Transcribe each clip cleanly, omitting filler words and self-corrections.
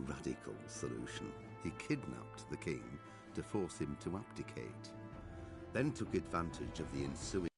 radical solution. He kidnapped the king to force him to abdicate, then took advantage of the ensuing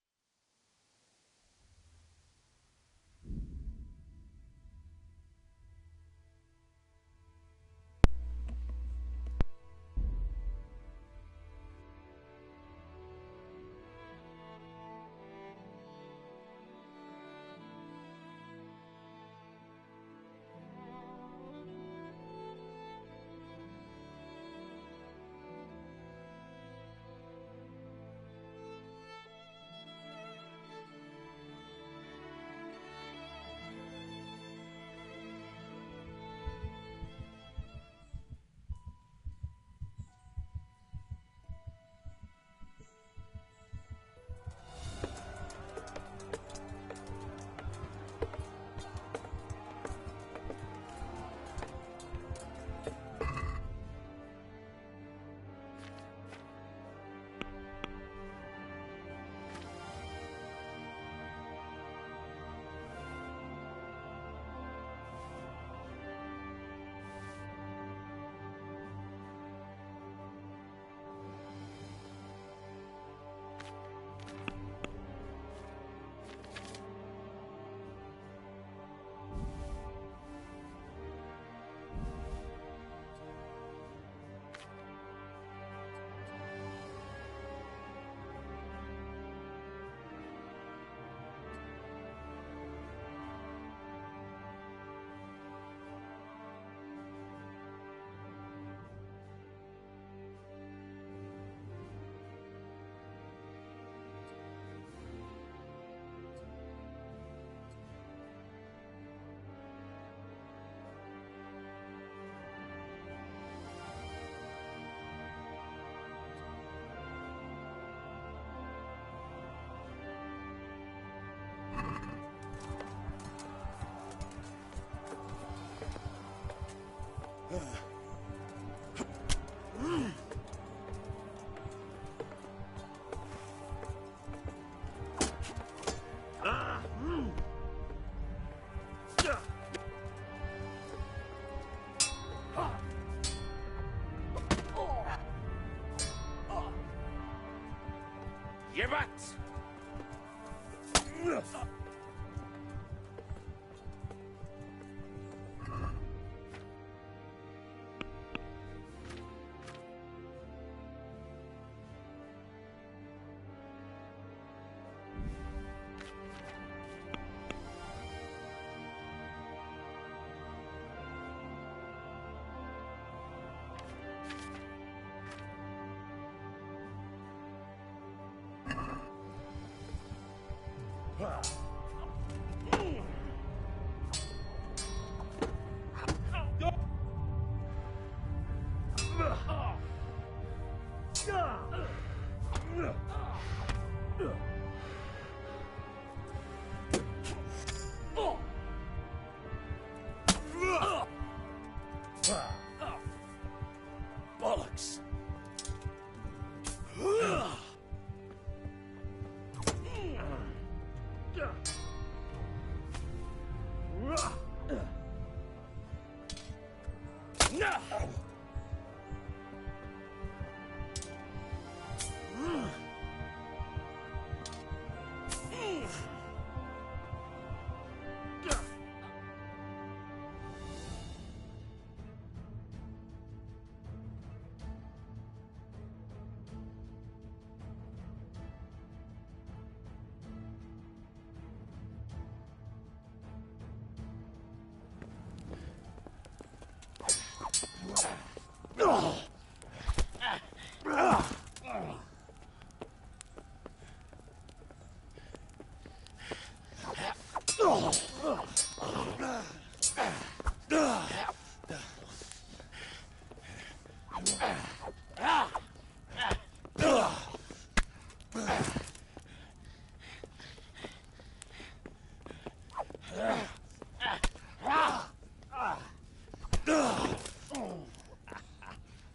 Jebat! Bollocks!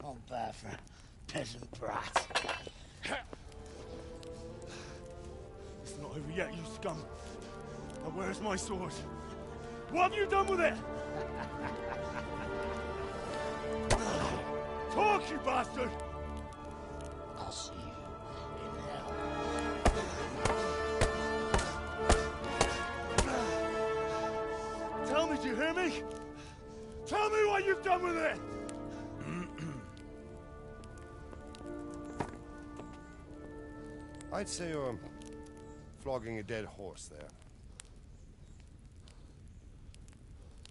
All bad for a peasant brat. It's not over yet, you scum. But where's my sword? What have you done with it? you bastard! I'll see you in hell. Tell me, do you hear me? Tell me what you've done with it! I'd say you're flogging a dead horse there.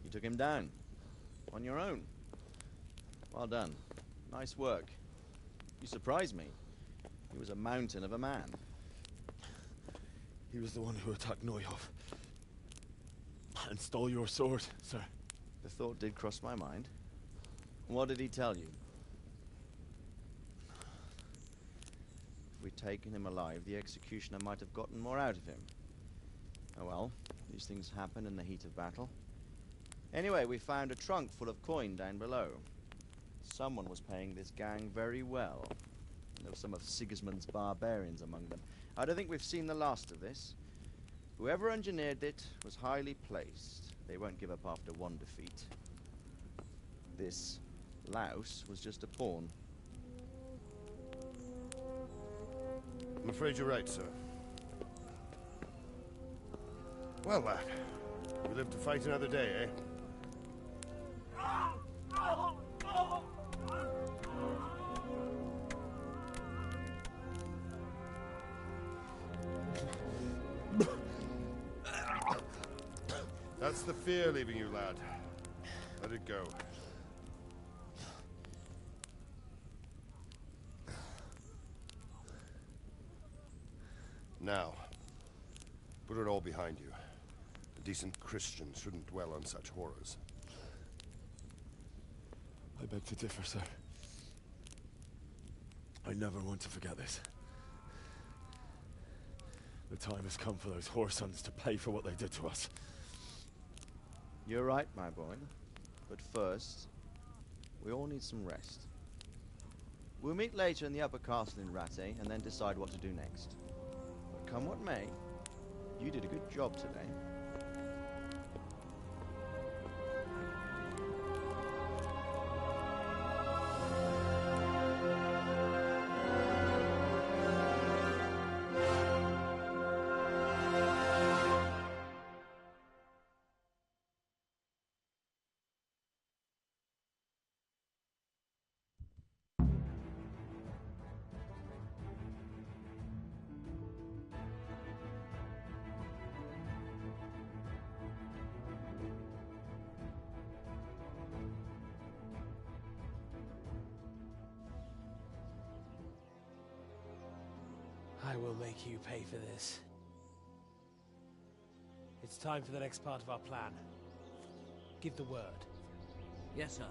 You took him down. On your own. Well done. Nice work. You surprised me. He was a mountain of a man. He was the one who attacked Neuhoff. And stole your sword, sir. The thought did cross my mind. What did he tell you? If we'd taken him alive, the executioner might have gotten more out of him. Oh well, these things happen in the heat of battle. Anyway, we found a trunk full of coin down below. Someone was paying this gang very well. There were some of Sigismund's barbarians among them. I don't think we've seen the last of this. Whoever engineered it was highly placed. They won't give up after one defeat. This louse was just a pawn. I'm afraid you're right, sir. Well, lad, we live to fight another day, eh? That's the fear leaving you, lad. Let it go. Now, put it all behind you. A decent Christian shouldn't dwell on such horrors. I beg to differ, sir. I never want to forget this. The time has come for those whoresons to pay for what they did to us. You're right, my boy. But first, we all need some rest. We'll meet later in the upper castle in Rattay and then decide what to do next. But come what may, you did a good job today. I will make you pay for this. It's time for the next part of our plan. Give the word. Yes, sir.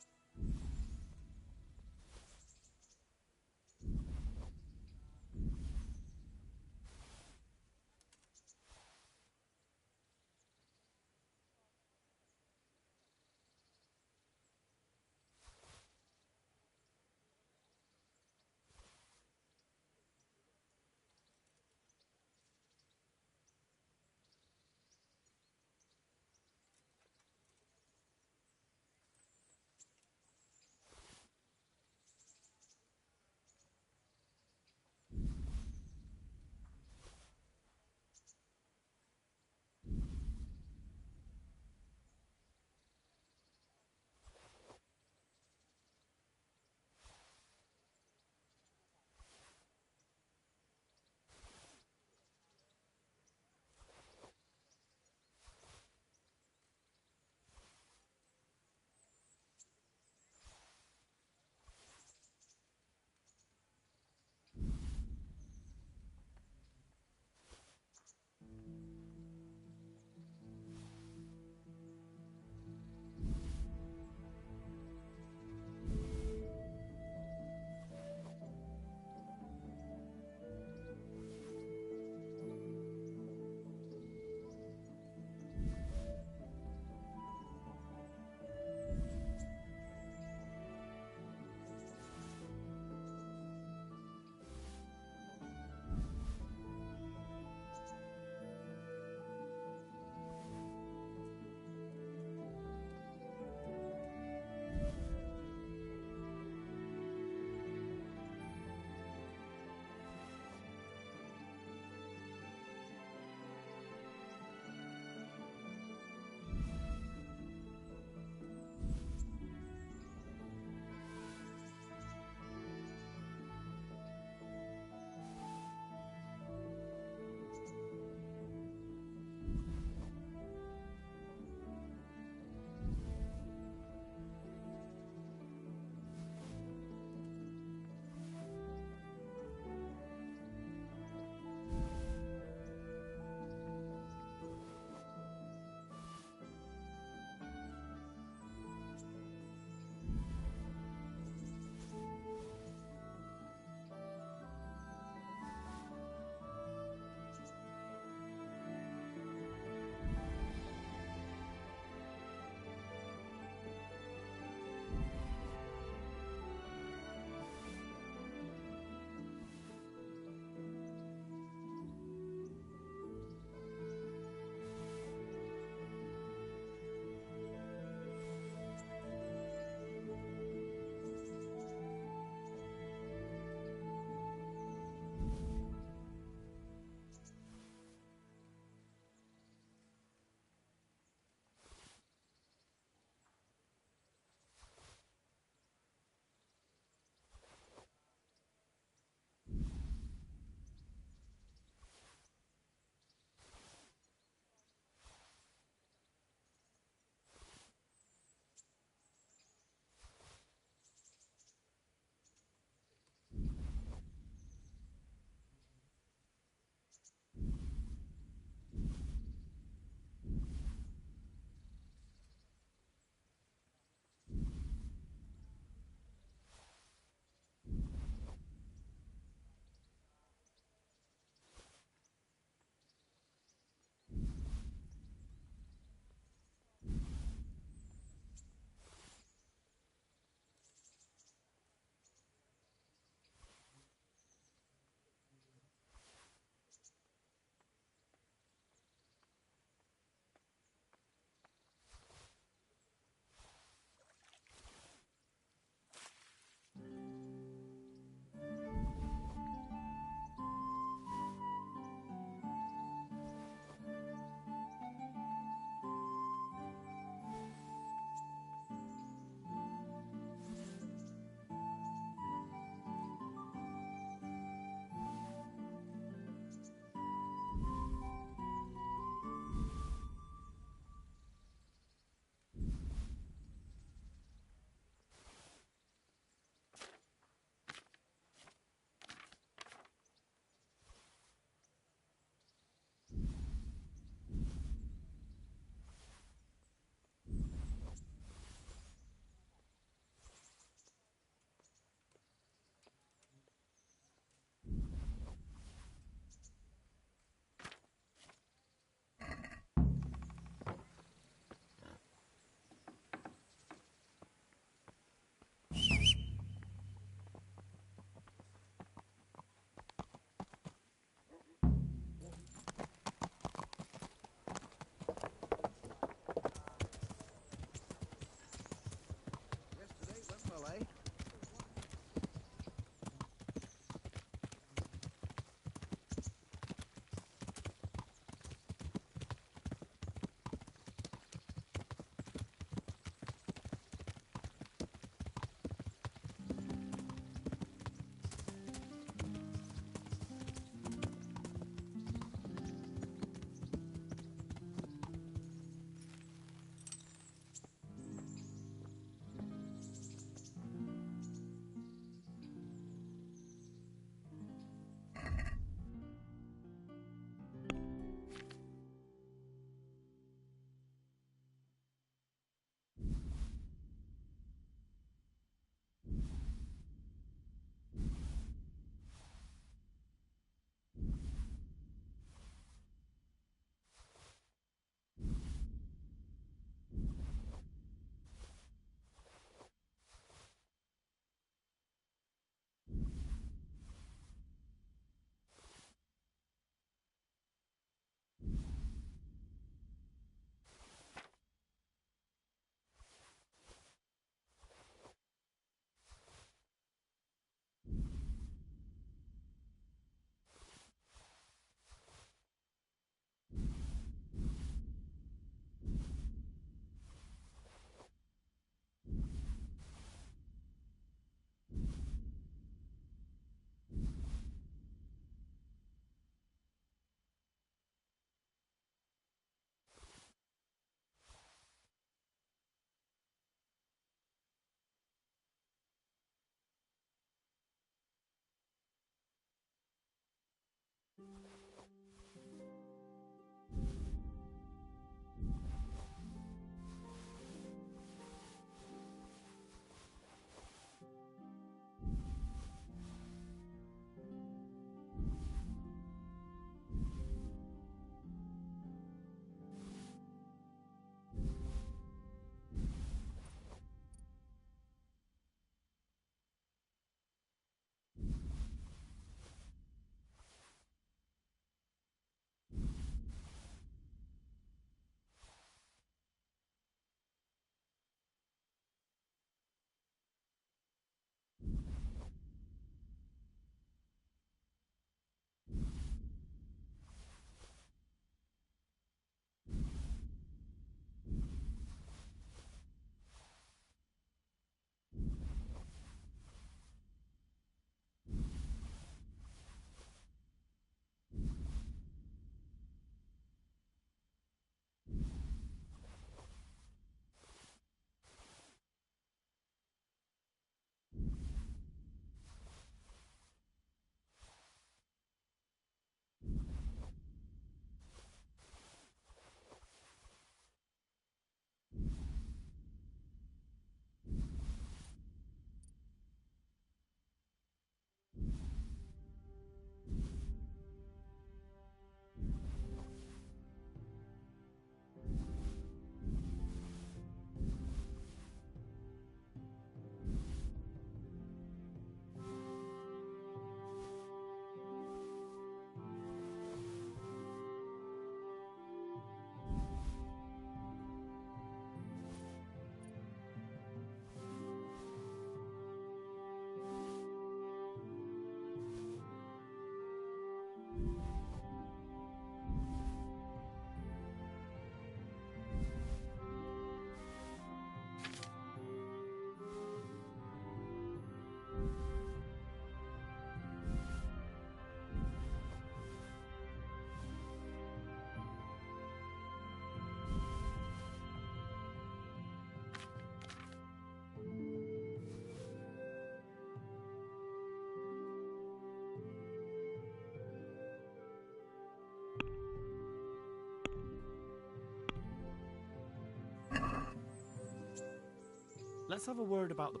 Let's have a word about the...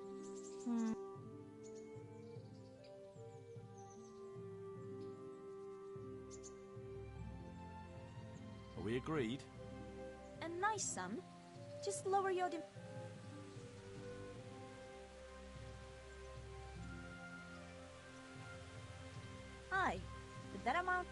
Are we agreed? A nice sum. Just lower your Aye, but that amount...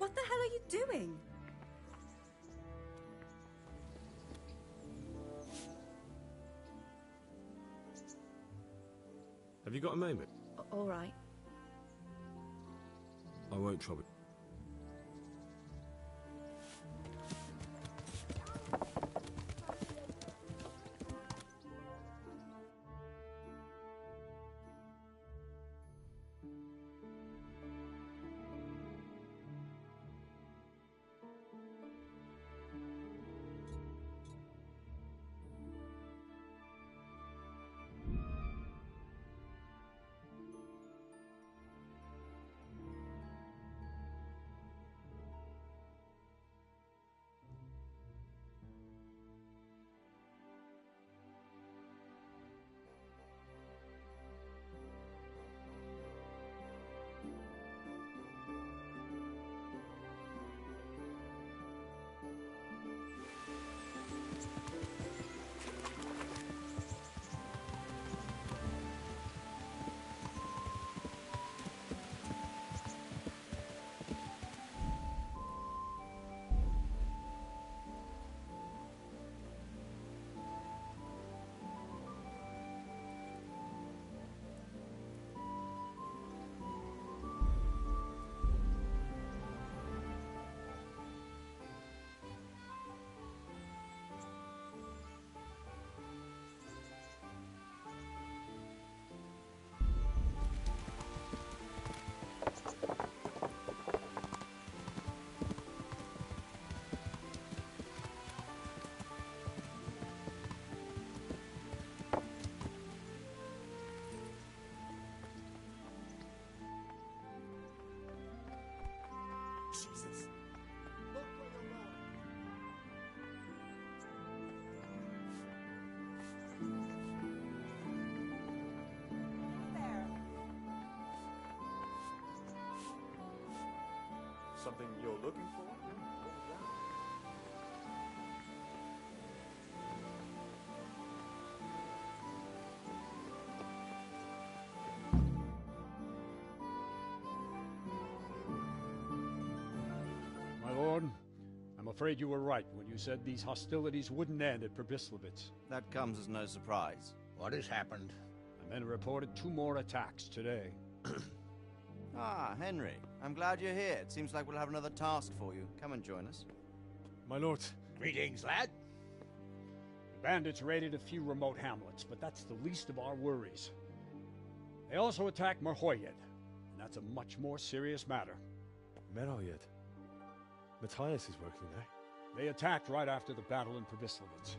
What the hell are you doing? Have you got a moment? All right. I won't trouble. Jesus. Look where you're going. There. Something you're looking for? My lord, I'm afraid you were right when you said these hostilities wouldn't end at Probislavitz. That comes as no surprise. What has happened? The men reported 2 more attacks today. Ah, Henry. I'm glad you're here. It seems like we'll have another task for you. Come and join us. My lord. Greetings, lad. The bandits raided a few remote hamlets, but that's the least of our worries. They also attacked Merhoyed, and that's a much more serious matter. Merhoyed. Matthias is working there. They attacked right after the battle in Probislavitz.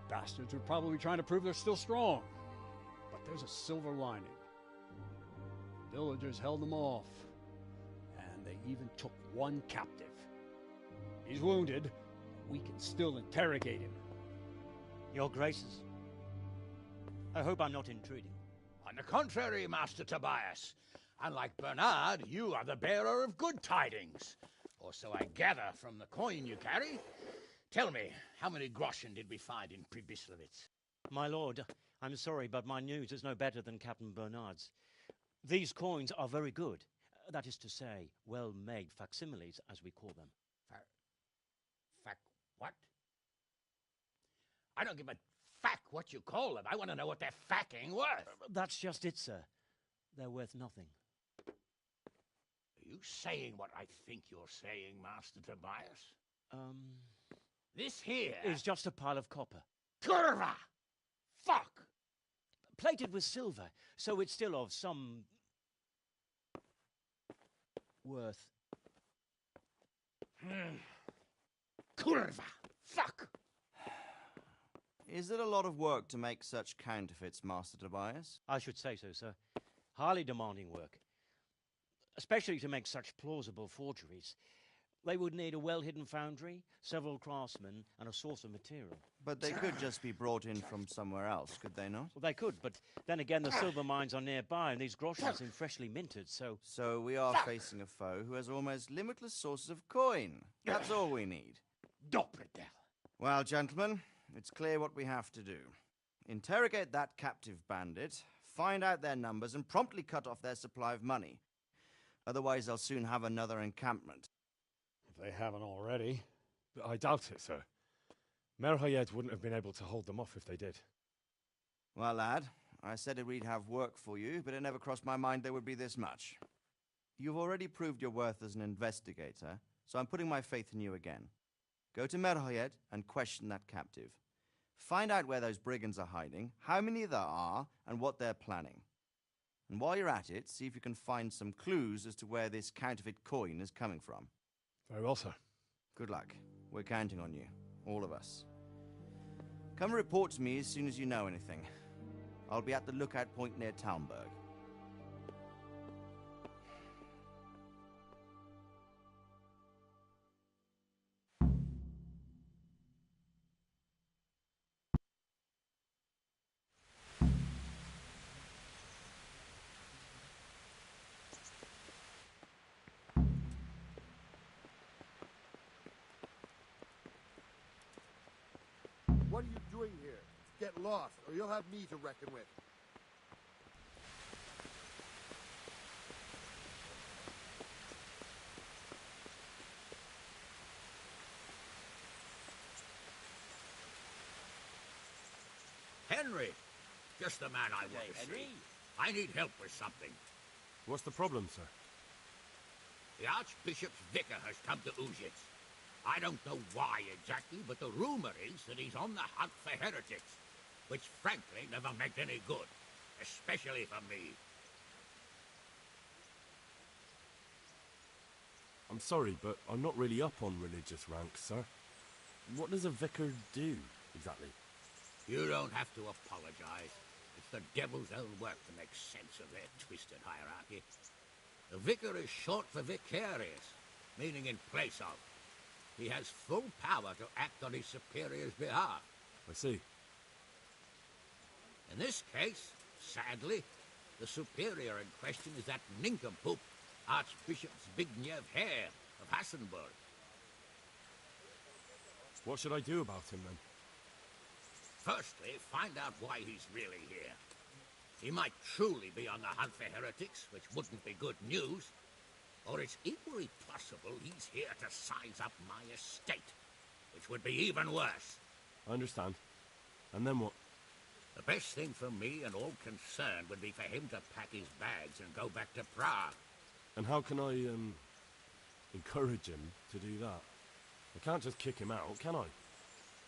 Bastards were probably trying to prove they're still strong. But there's a silver lining. Villagers held them off, and they even took 1 captive. He's wounded, but we can still interrogate him. Your Graces, I hope I'm not intruding. On the contrary, Master Tobias. Unlike Bernard, you are the bearer of good tidings. Or so I gather from the coin you carry. Tell me, how many groschen did we find in Probislavitz? My lord, I'm sorry, but my news is no better than Captain Bernard's. These coins are very good. That is to say, well-made facsimiles, as we call them. What? I don't give a what you call them. I want to know what they're facking worth. That's just it, sir. They're worth nothing. Are you saying what I think you're saying, Master Tobias? This here is just a pile of copper. Curva! Fuck! Plated with silver, so it's still of some worth. Curva! Fuck! Is it a lot of work to make such counterfeits, Master Tobias? I should say so, sir. Highly demanding work. Especially to make such plausible forgeries. They would need a well-hidden foundry, several craftsmen, and a source of material. But they could just be brought in from somewhere else, could they not? Well, they could, but then again, the silver mines are nearby, and these groschen seem freshly minted, so... So we are facing a foe who has almost limitless sources of coin. That's all we need. Doppelder. Well, gentlemen, it's clear what we have to do. Interrogate that captive bandit, find out their numbers, and promptly cut off their supply of money. Otherwise, they'll soon have another encampment. If they haven't already. I doubt it, sir. Merhoyed wouldn't have been able to hold them off if they did. Well, lad, I said we'd have work for you, but it never crossed my mind there would be this much. You've already proved your worth as an investigator, so I'm putting my faith in you again. Go to Merhoyed and question that captive. Find out where those brigands are hiding, how many there are, and what they're planning. And while you're at it, see if you can find some clues as to where this counterfeit coin is coming from. Very well, sir. Good luck. We're counting on you. All of us. Come report to me as soon as you know anything. I'll be at the lookout point near Talmberg. What are you doing here? Get lost, or you'll have me to reckon with. Henry! Just the man I want to see. I need help with something. What's the problem, sir? The Archbishop's vicar has come to Uzhitz. I don't know why exactly, but the rumor is that he's on the hunt for heretics, which frankly never meant any good, especially for me. I'm sorry, but I'm not really up on religious ranks, sir. What does a vicar do, exactly? You don't have to apologize. It's the devil's own work to make sense of their twisted hierarchy. The vicar is short for vicarious, meaning in place of. He has full power to act on his superior's behalf. I see. In this case, sadly, the superior in question is that nincompoop, Archbishop Zbigniew Hare of Hassenburg. What should I do about him, then? Firstly, find out why he's really here. He might truly be on the hunt for heretics, which wouldn't be good news. Or it's equally possible he's here to size up my estate, which would be even worse. I understand. And then what? The best thing for me and all concerned would be for him to pack his bags and go back to Prague. And how can I, encourage him to do that? I can't just kick him out, can I?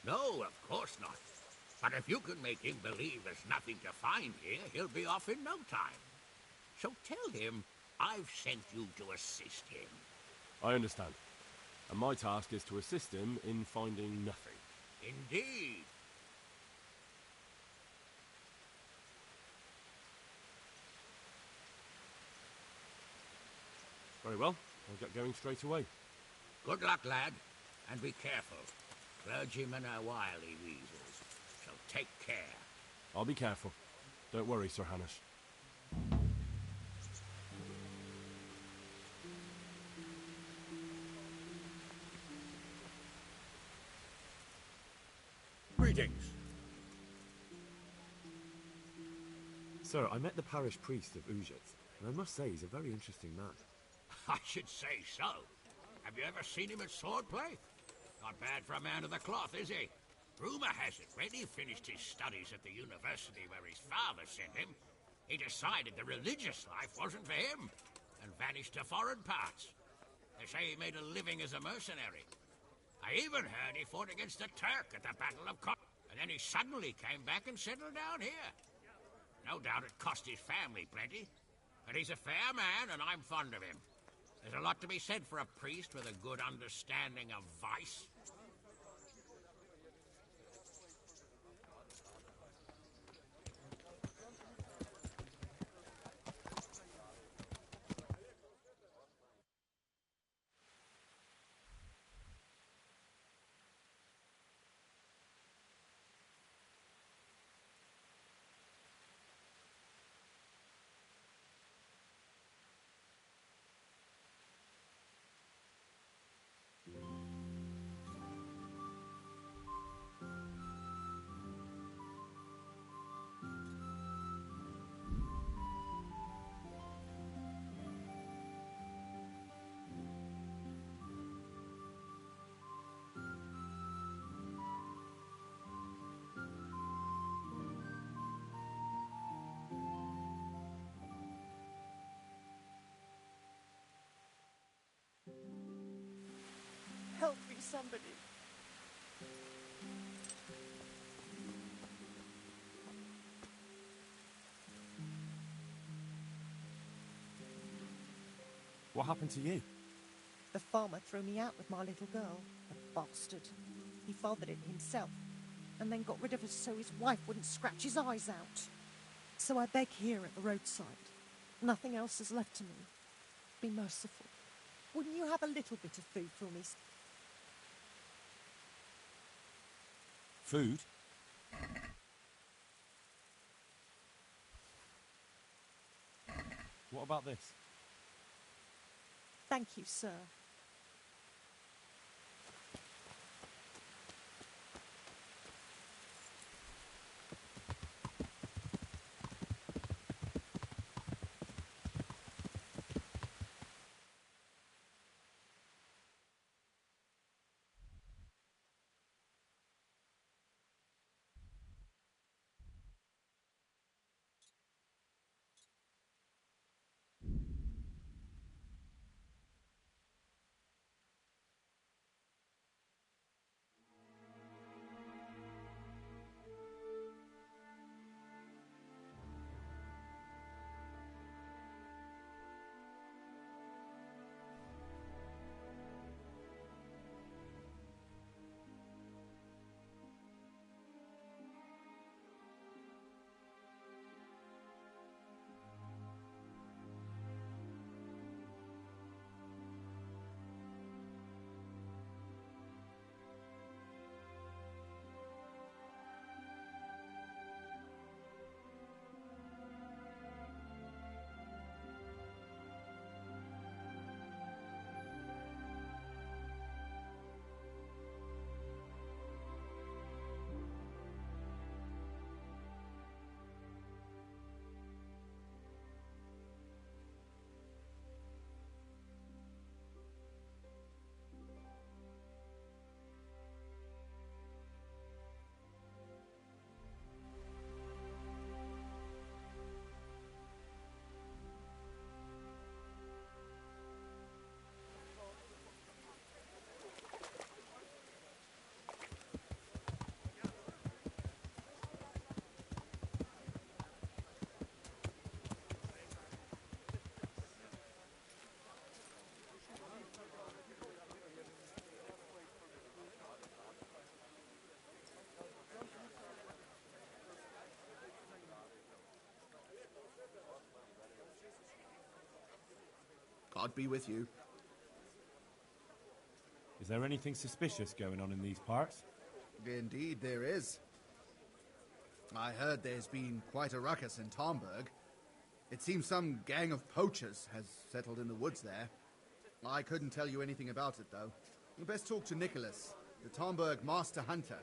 No, of course not. But if you can make him believe there's nothing to find here, he'll be off in no time. So tell him I've sent you to assist him. I understand. And my task is to assist him in finding nothing. Indeed. Very well. I'll get going straight away. Good luck, lad. And be careful. Clergymen are wily weasels. So take care. I'll be careful. Don't worry, Sir Hanush. Greetings. Sir, I met the parish priest of Uzhitz, and I must say he's a very interesting man. I should say so. Have you ever seen him at swordplay? Not bad for a man of the cloth, is he? Rumor has it, when he finished his studies at the university where his father sent him, he decided the religious life wasn't for him, and vanished to foreign parts. They say he made a living as a mercenary. I even heard he fought against the Turk at the Battle of and then he suddenly came back and settled down here. No doubt it cost his family plenty, but he's a fair man and I'm fond of him. There's a lot to be said for a priest with a good understanding of vice. Help me, somebody. What happened to you? The farmer threw me out with my little girl. The bastard. He fathered it himself, and then got rid of us so his wife wouldn't scratch his eyes out. So I beg here at the roadside. Nothing else is left to me. Be merciful. Wouldn't you have a little bit of food for me? Food? What about this? Thank you, sir. God be with you. Is there anything suspicious going on in these parts? Indeed there is. I heard there's been quite a ruckus in Tomberg. It seems some gang of poachers has settled in the woods there. I couldn't tell you anything about it, though. You best talk to Nicholas, the Tomberg master hunter.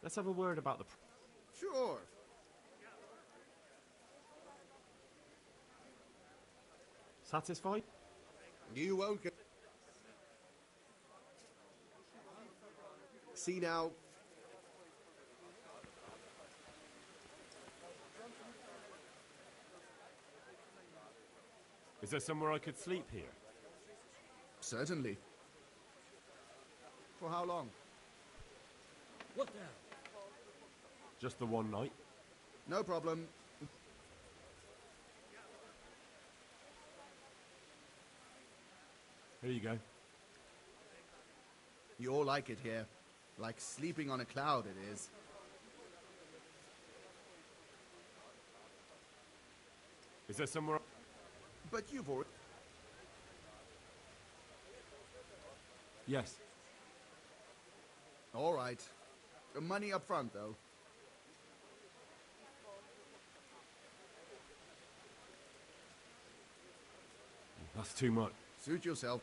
Let's have a word about the... Sure. Satisfied? You won't get... See now... Is there somewhere I could sleep here? Certainly. For how long? What now? Just the one night. No problem. Here you go. You'll like it here. Like sleeping on a cloud, it is. Is there somewhere... But you've already... Yes. All right. Money up front, though. That's too much. Suit yourself.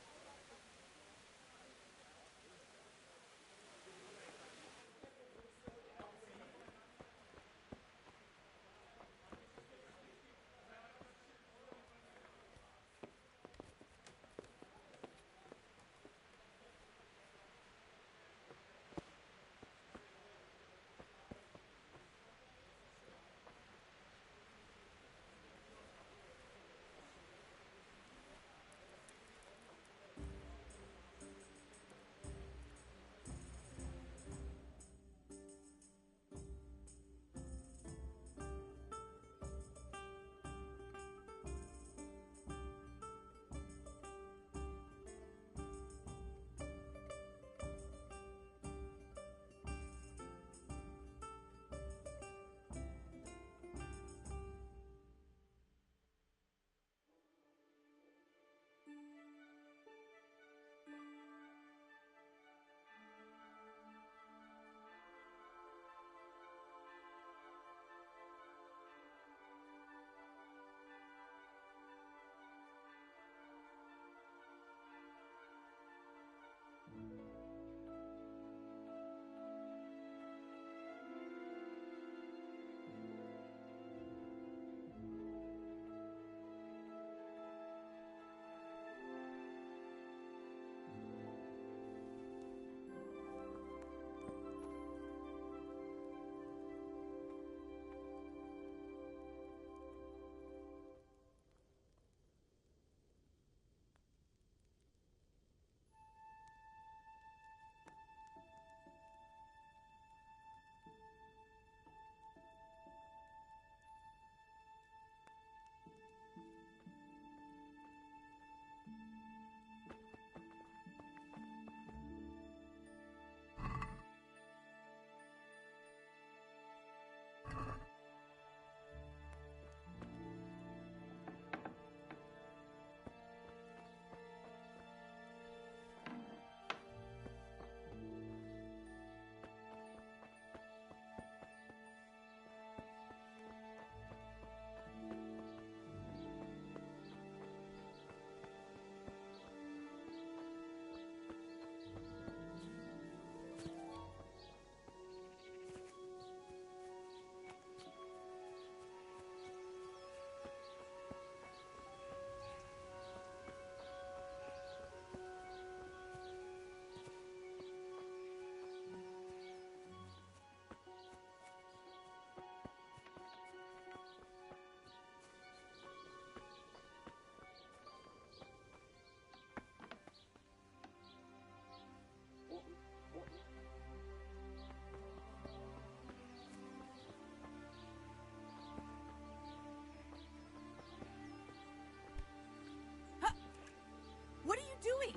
What are you doing?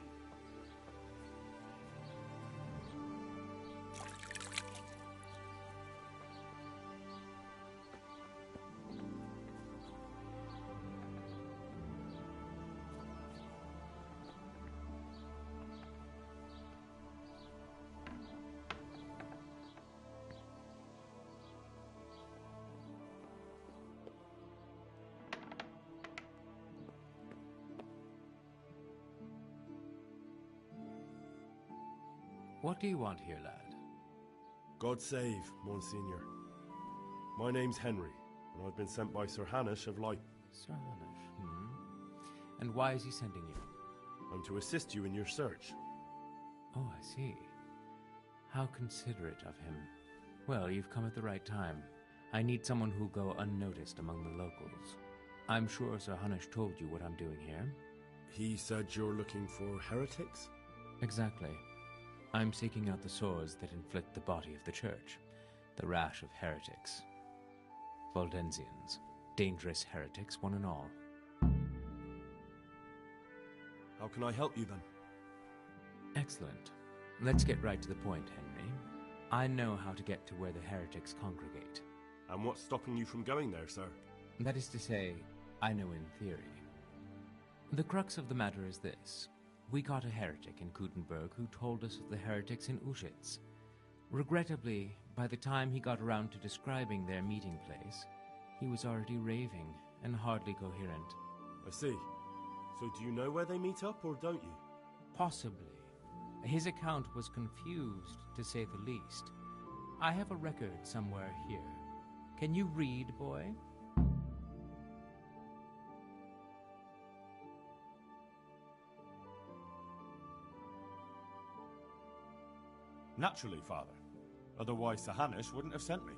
What do you want here, lad? God save, Monsignor. My name's Henry, and I've been sent by Sir Hanish of Light. Sir Hanish, And why is he sending you? I'm to assist you in your search. Oh, I see. How considerate of him. Well, you've come at the right time. I need someone who'll go unnoticed among the locals. I'm sure Sir Hanish told you what I'm doing here. He said you're looking for heretics? Exactly. I'm seeking out the sores that inflict the body of the church. The rash of heretics. Waldensians. Dangerous heretics, one and all. How can I help you then? Excellent. Let's get right to the point, Henry. I know how to get to where the heretics congregate. And what's stopping you from going there, sir? That is to say, I know in theory. The crux of the matter is this. We caught a heretic in Kutenberg who told us of the heretics in Uschitz. Regrettably, by the time he got around to describing their meeting place, he was already raving and hardly coherent. I see. So do you know where they meet up, or don't you? Possibly. His account was confused, to say the least. I have a record somewhere here. Can you read, boy? Naturally, Father. Otherwise, Sir Hanush wouldn't have sent me.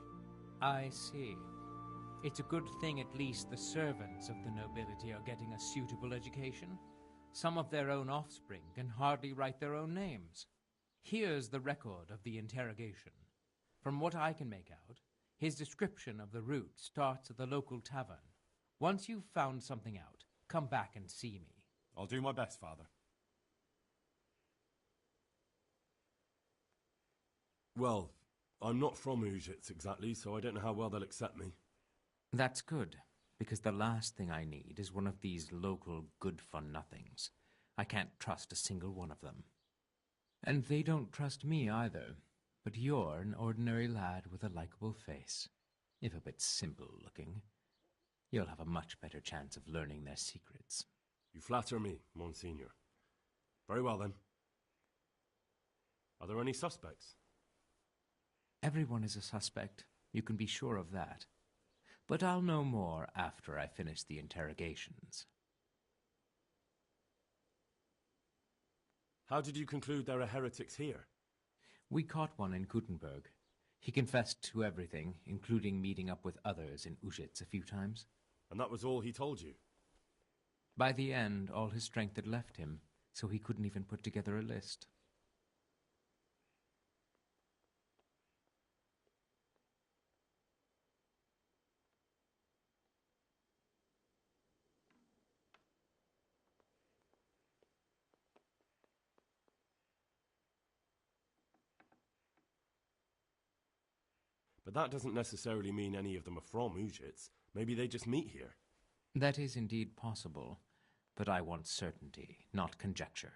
I see. It's a good thing at least the servants of the nobility are getting a suitable education. Some of their own offspring can hardly write their own names. Here's the record of the interrogation. From what I can make out, his description of the route starts at the local tavern. Once you've found something out, come back and see me. I'll do my best, Father. Well, I'm not from Uzhitz exactly, so I don't know how well they'll accept me. That's good, because the last thing I need is one of these local good-for-nothings. I can't trust a single one of them. And they don't trust me either, but you're an ordinary lad with a likable face. If a bit simple-looking, you'll have a much better chance of learning their secrets. You flatter me, Monsignor. Very well, then. Are there any suspects? Everyone is a suspect, you can be sure of that. But I'll know more after I finish the interrogations. How did you conclude there are heretics here? We caught one in Gutenberg. He confessed to everything, including meeting up with others in Uzhitz a few times. And that was all he told you? By the end, all his strength had left him, so he couldn't even put together a list. But that doesn't necessarily mean any of them are from Uzhitz. Maybe they just meet here. That is indeed possible, but I want certainty, not conjecture.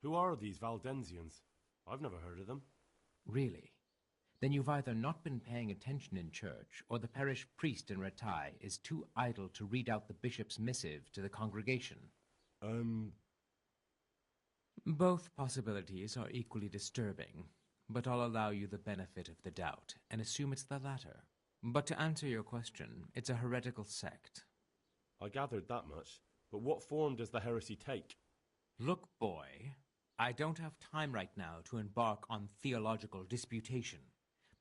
Who are these Valdensians? I've never heard of them. Really? Then you've either not been paying attention in church, or the parish priest in Ratai is too idle to read out the bishop's missive to the congregation. Both possibilities are equally disturbing, but I'll allow you the benefit of the doubt and assume it's the latter. But to answer your question, it's a heretical sect. I gathered that much, but what form does the heresy take? Look, boy, I don't have time right now to embark on theological disputation.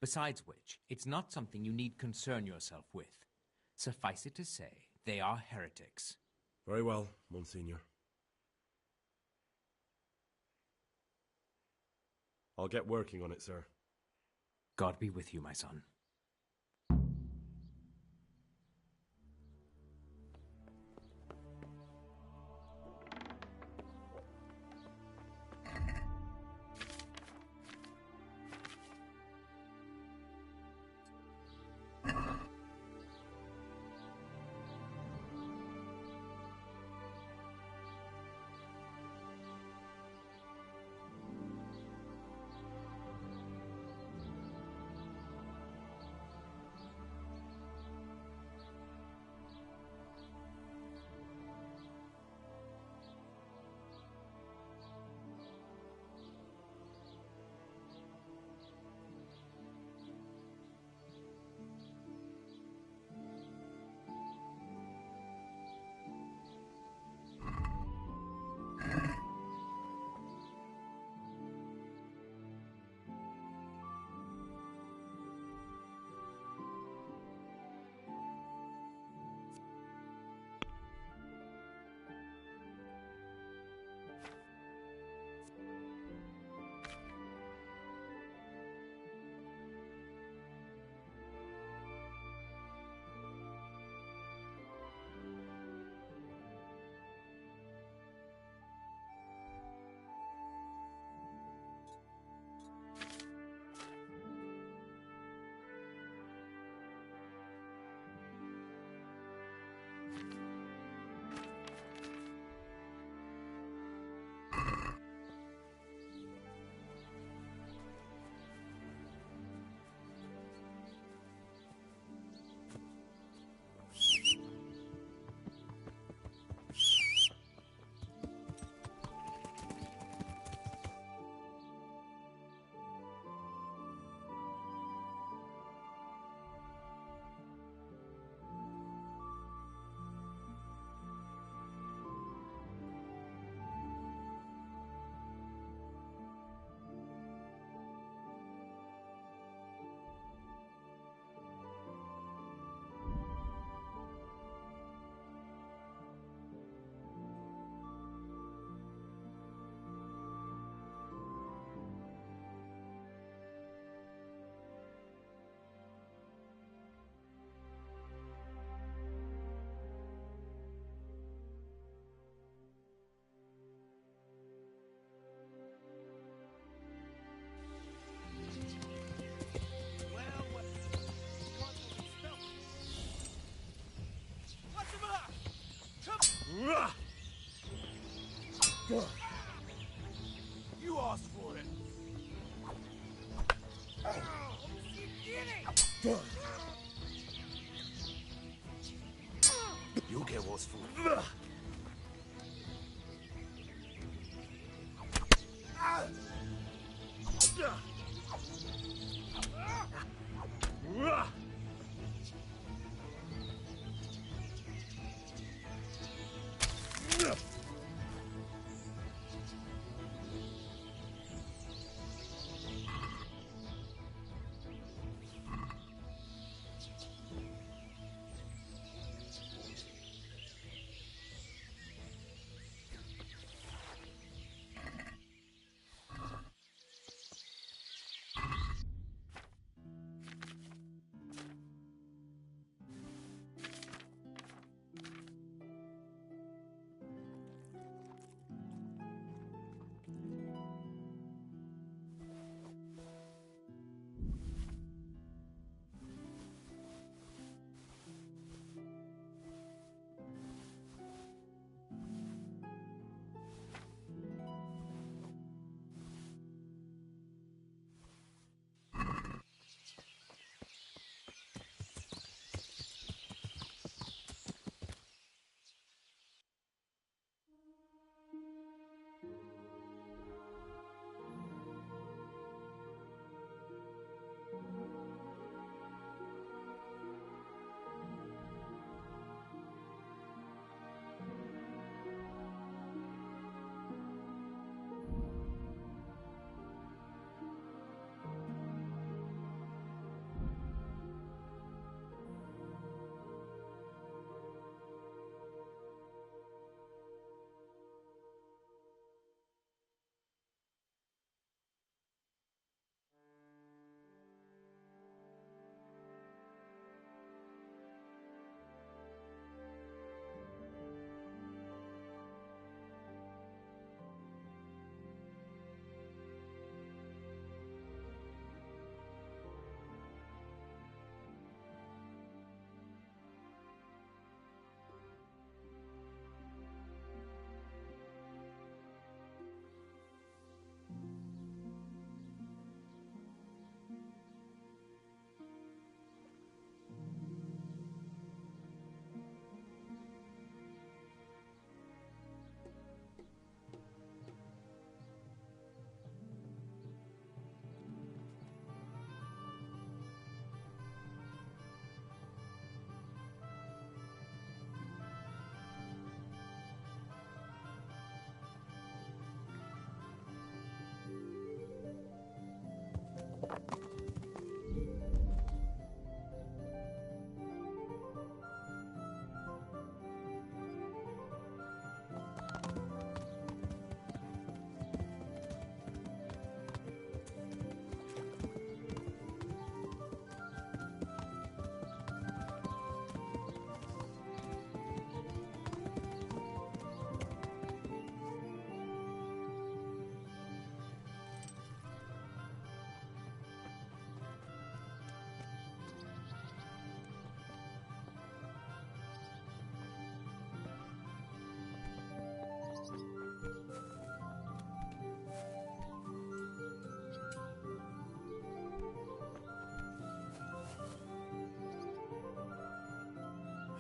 Besides which, it's not something you need concern yourself with. Suffice it to say, they are heretics. Very well, Monsignor. I'll get working on it, sir. God be with you, my son. You asked for it. You'll get what's for it.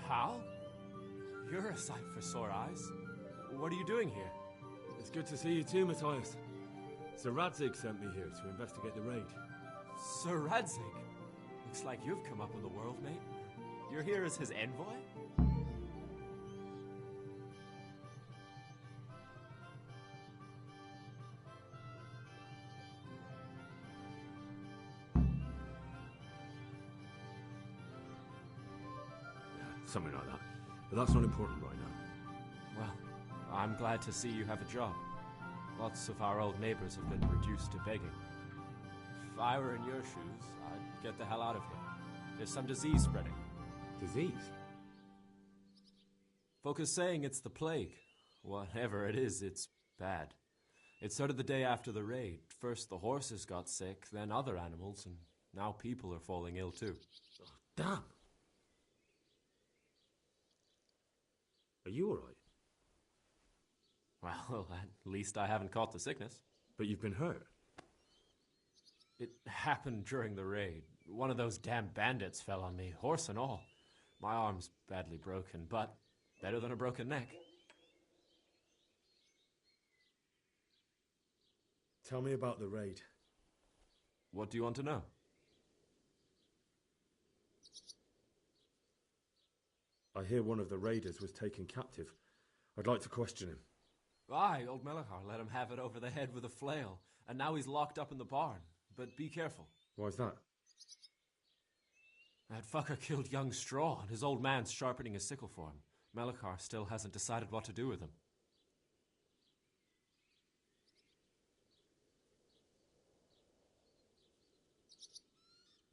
Hal? You're a sight for sore eyes. What are you doing here? It's good to see you too, Matthias. Sir Radzig sent me here to investigate the raid. Sir Radzig? Looks like you've come up in the world, mate. You're here as his envoy? Something like that. But that's not important right now. Well, I'm glad to see you have a job. Lots of our old neighbors have been reduced to begging. If I were in your shoes, I'd get the hell out of here. There's some disease spreading. Disease? Folk are saying it's the plague. Whatever it is, it's bad. It started the day after the raid. First the horses got sick, then other animals, and now people are falling ill too. Oh, damn! Are you alright? Well, at least I haven't caught the sickness. But you've been hurt. It happened during the raid. One of those damn bandits fell on me, horse and all. My arm's badly broken, but better than a broken neck. Tell me about the raid. What do you want to know? I hear one of the raiders was taken captive. I'd like to question him. Aye, old Melachar let him have it over the head with a flail, and now he's locked up in the barn. But be careful. Why's that? That fucker killed young Straw, and his old man's sharpening his sickle for him. Melachar still hasn't decided what to do with him.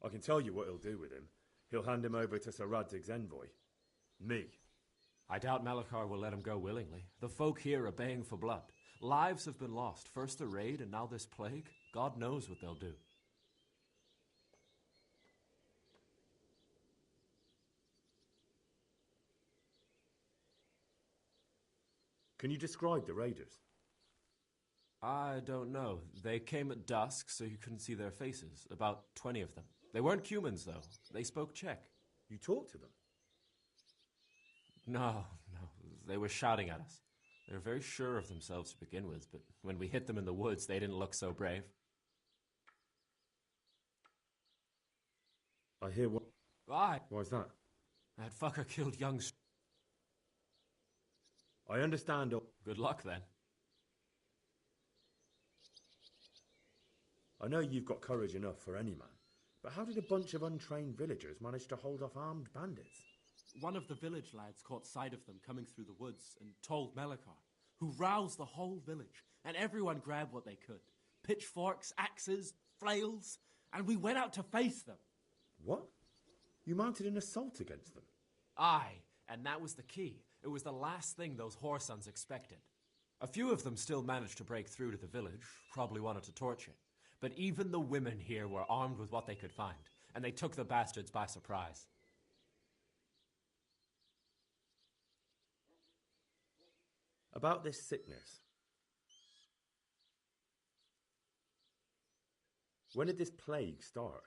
I can tell you what he'll do with him. He'll hand him over to Sir Radzig's envoy. Me. I doubt Melachar will let him go willingly. The folk here are baying for blood. Lives have been lost. First the raid, and now this plague. God knows what they'll do. Can you describe the raiders? I don't know. They came at dusk, so you couldn't see their faces. About 20 of them. They weren't humans, though. They spoke Czech. You talked to them? No. They were shouting at us. They were very sure of themselves to begin with, but when we hit them in the woods, they didn't look so brave. I hear what... Aye. Why's that? That fucker killed young... I understand... Good luck, then. I know you've got courage enough for any man, but how did a bunch of untrained villagers manage to hold off armed bandits? One of the village lads caught sight of them coming through the woods and told Melachar, who roused the whole village, and everyone grabbed what they could. Pitchforks, axes, flails, and we went out to face them. What? You mounted an assault against them? Aye, and that was the key. It was the last thing those whoresons expected. A few of them still managed to break through to the village, probably wanted to torch it. But even the women here were armed with what they could find, and they took the bastards by surprise. About this sickness. When did this plague start?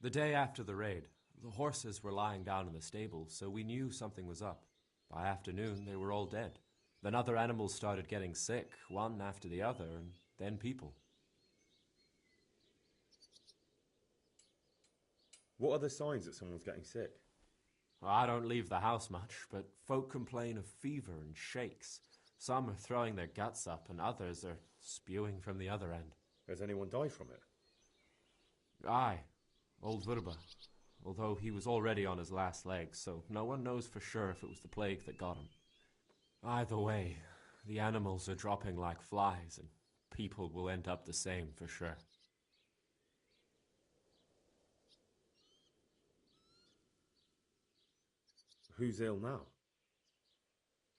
The day after the raid. The horses were lying down in the stable, so we knew something was up. By afternoon, they were all dead. Then other animals started getting sick, one after the other, and then people. What are the signs that someone's getting sick? I don't leave the house much, but folk complain of fever and shakes. Some are throwing their guts up, and others are spewing from the other end. Has anyone died from it? Aye, old Verba. Although he was already on his last legs, so no one knows for sure if it was the plague that got him. Either way, the animals are dropping like flies, and people will end up the same for sure. Who's ill now?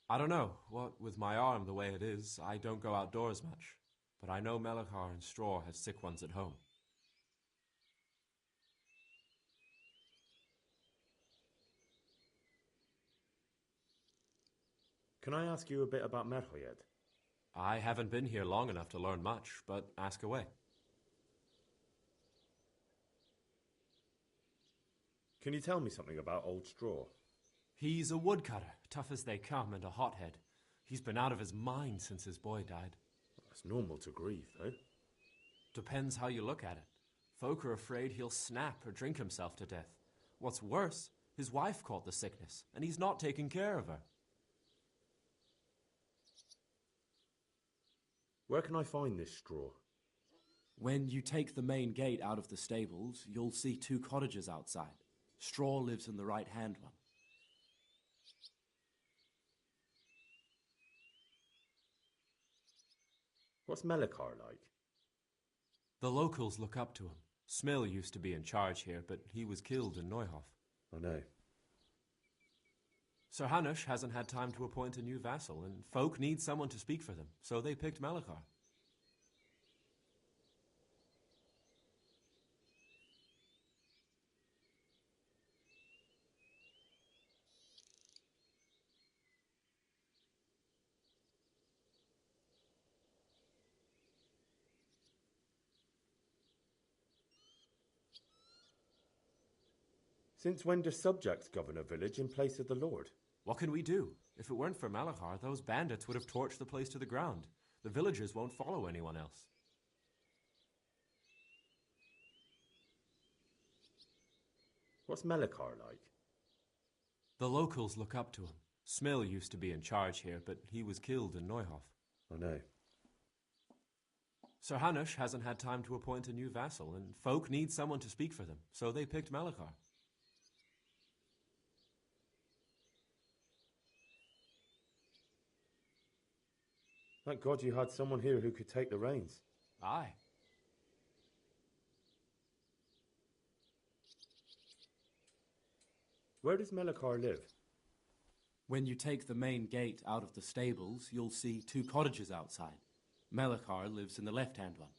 I don't know. What with my arm the way it is, I don't go outdoors much. But I know Melachar and Straw have sick ones at home. Can I ask you a bit about Merhoyed? I haven't been here long enough to learn much, but ask away. Can you tell me something about Old Straw? He's a woodcutter, tough as they come, and a hothead. He's been out of his mind since his boy died. That's normal to grieve, though. Depends how you look at it. Folk are afraid he'll snap or drink himself to death. What's worse, his wife caught the sickness, and he's not taking care of her. Where can I find this Straw? When you take the main gate out of the stables, you'll see 2 cottages outside. Straw lives in the right-hand one. What's Melachar like? The locals look up to him. Smill used to be in charge here, but he was killed in Neuhof. I know. Sir Hanush hasn't had time to appoint a new vassal, and folk need someone to speak for them, so they picked Melachar. Since when do subjects govern a village in place of the Lord? What can we do? If it weren't for Malachar, those bandits would have torched the place to the ground. The villagers won't follow anyone else. What's Melekar like? The locals look up to him. Smill used to be in charge here, but he was killed in Neuhof. I know. Sir Hanush hasn't had time to appoint a new vassal, and folk need someone to speak for them, so they picked Malachar. Thank God you had someone here who could take the reins. Aye. Where does Melekar live? When you take the main gate out of the stables, you'll see 2 cottages outside. Melachar lives in the left-hand one.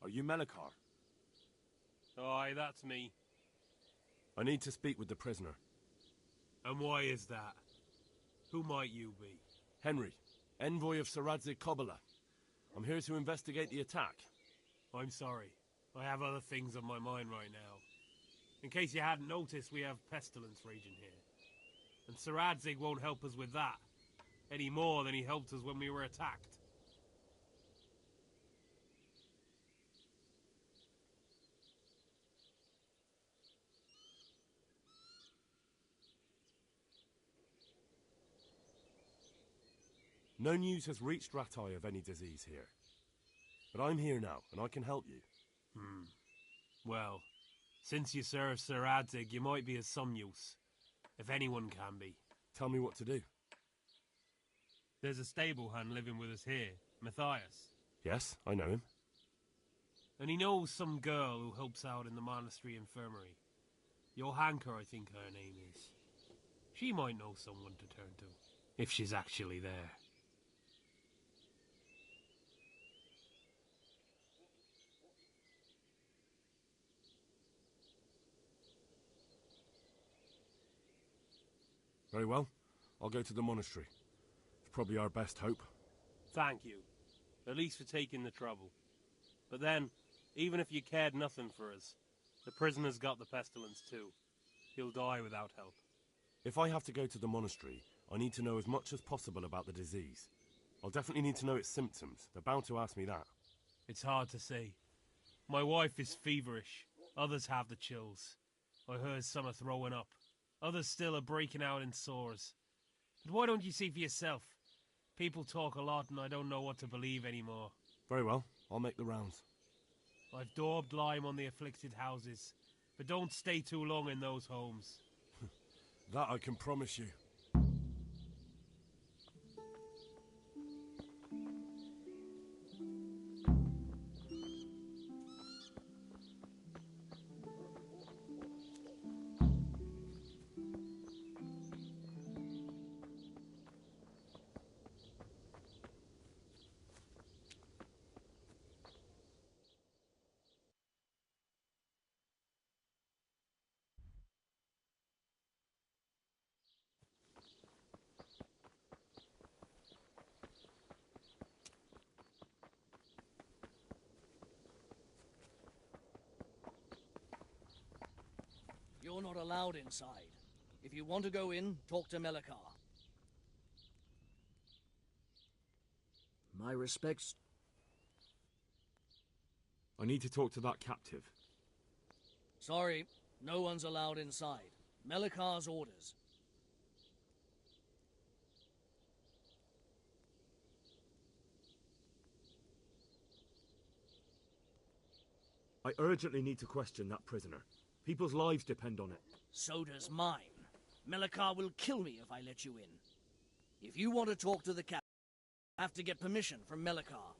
Are you Melekar? Aye, that's me. I need to speak with the prisoner. And why is that? Who might you be? Henry, envoy of Saradze Kobala. I'm here to investigate the attack. I'm sorry. I have other things on my mind right now. In case you hadn't noticed, we have pestilence raging here. And Saradzig won't help us with that, any more than he helped us when we were attacked. No news has reached Ratai of any disease here. But I'm here now, and I can help you. Well, since you serve Sir Adzig, you might be of some use. If anyone can be. Tell me what to do. There's a stable hand living with us here, Matthias. Yes, I know him. And he knows some girl who helps out in the monastery infirmary. Johanka, I think her name is. She might know someone to turn to, if she's actually there. Very well. I'll go to the monastery. It's probably our best hope. Thank you. At least for taking the trouble. But then, even if you cared nothing for us, the prisoner's got the pestilence too. He'll die without help. If I have to go to the monastery, I need to know as much as possible about the disease. I'll definitely need to know its symptoms. They're bound to ask me that. It's hard to say. My wife is feverish. Others have the chills. I heard some are throwing up. Others still are breaking out in sores. But why don't you see for yourself? People talk a lot and I don't know what to believe anymore. Very well. I'll make the rounds. I've daubed lime on the afflicted houses, but don't stay too long in those homes. That I can promise you. You're not allowed inside. If you want to go in, talk to Melekar. My respects. I need to talk to that captive. Sorry, no one's allowed inside. Melekar's orders. I urgently need to question that prisoner. People's lives depend on it. So does mine. Melikar will kill me if I let you in. If you want to talk to the captain, you have to get permission from Melikar.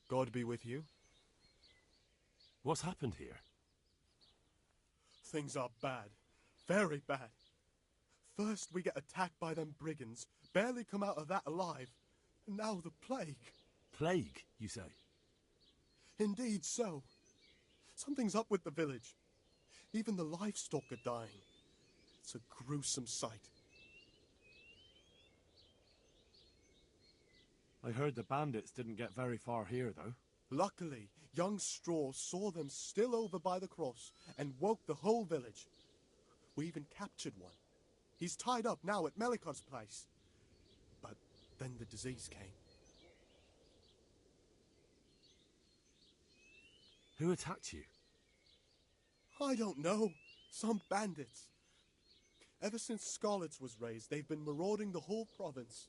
God be with you. What's happened here? Things are bad. Very bad. First we get attacked by them brigands, barely come out of that alive, and now the plague. Plague, you say? Indeed so. Something's up with the village. Even the livestock are dying. It's a gruesome sight. I heard the bandits didn't get very far here, though. Luckily, young Straw saw them still over by the cross and woke the whole village. We even captured one. He's tied up now at Melikar's place. But then the disease came. Who attacked you? I don't know. Some bandits. Ever since Scarlet's was raised, they've been marauding the whole province.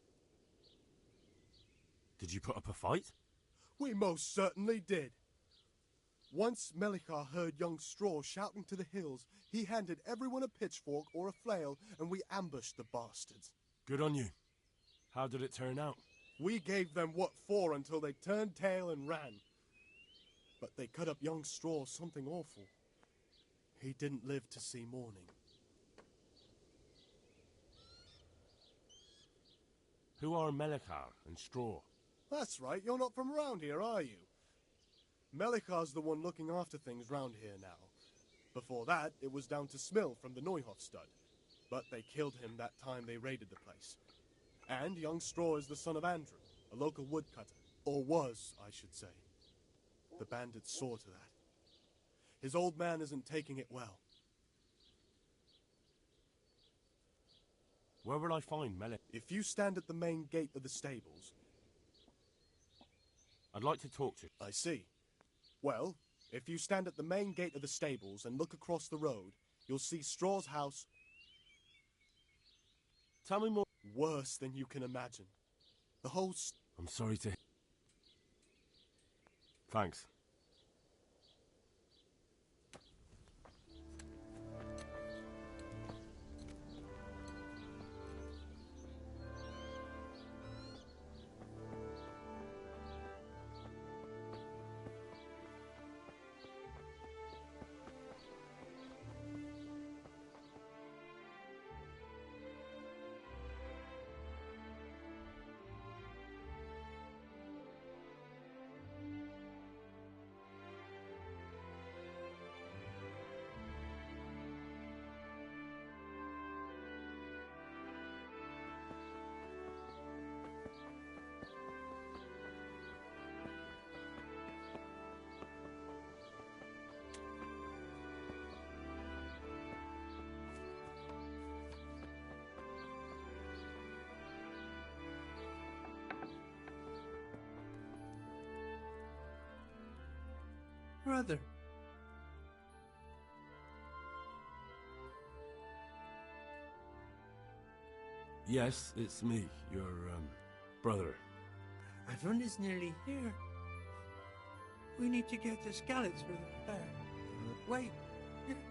Did you put up a fight? We most certainly did. Once Melikar heard young Straw shouting to the hills, he handed everyone a pitchfork or a flail, and we ambushed the bastards. Good on you. How did it turn out? We gave them what for until they turned tail and ran. But they cut up young Straw something awful. He didn't live to see morning. Who are Melikar and Straw? That's right, you're not from around here, are you? Melikar's the one looking after things round here now. Before that, it was down to Smill from the Neuhof stud. But they killed him that time they raided the place. And young Straw is the son of Andrew, a local woodcutter. Or was, I should say. The bandits saw to that. His old man isn't taking it well. Where will I find Melik? If you stand at the main gate of the stables... I'd like to talk to you. I see. Well, if you stand at the main gate of the stables and look across the road, you'll see Straw's house. Tell me more. Worse than you can imagine. The whole... I'm sorry to... Thanks. Brother. Yes, it's me, your, brother. Everyone is nearly here. We need to get to Skalitz for the fair. Wait,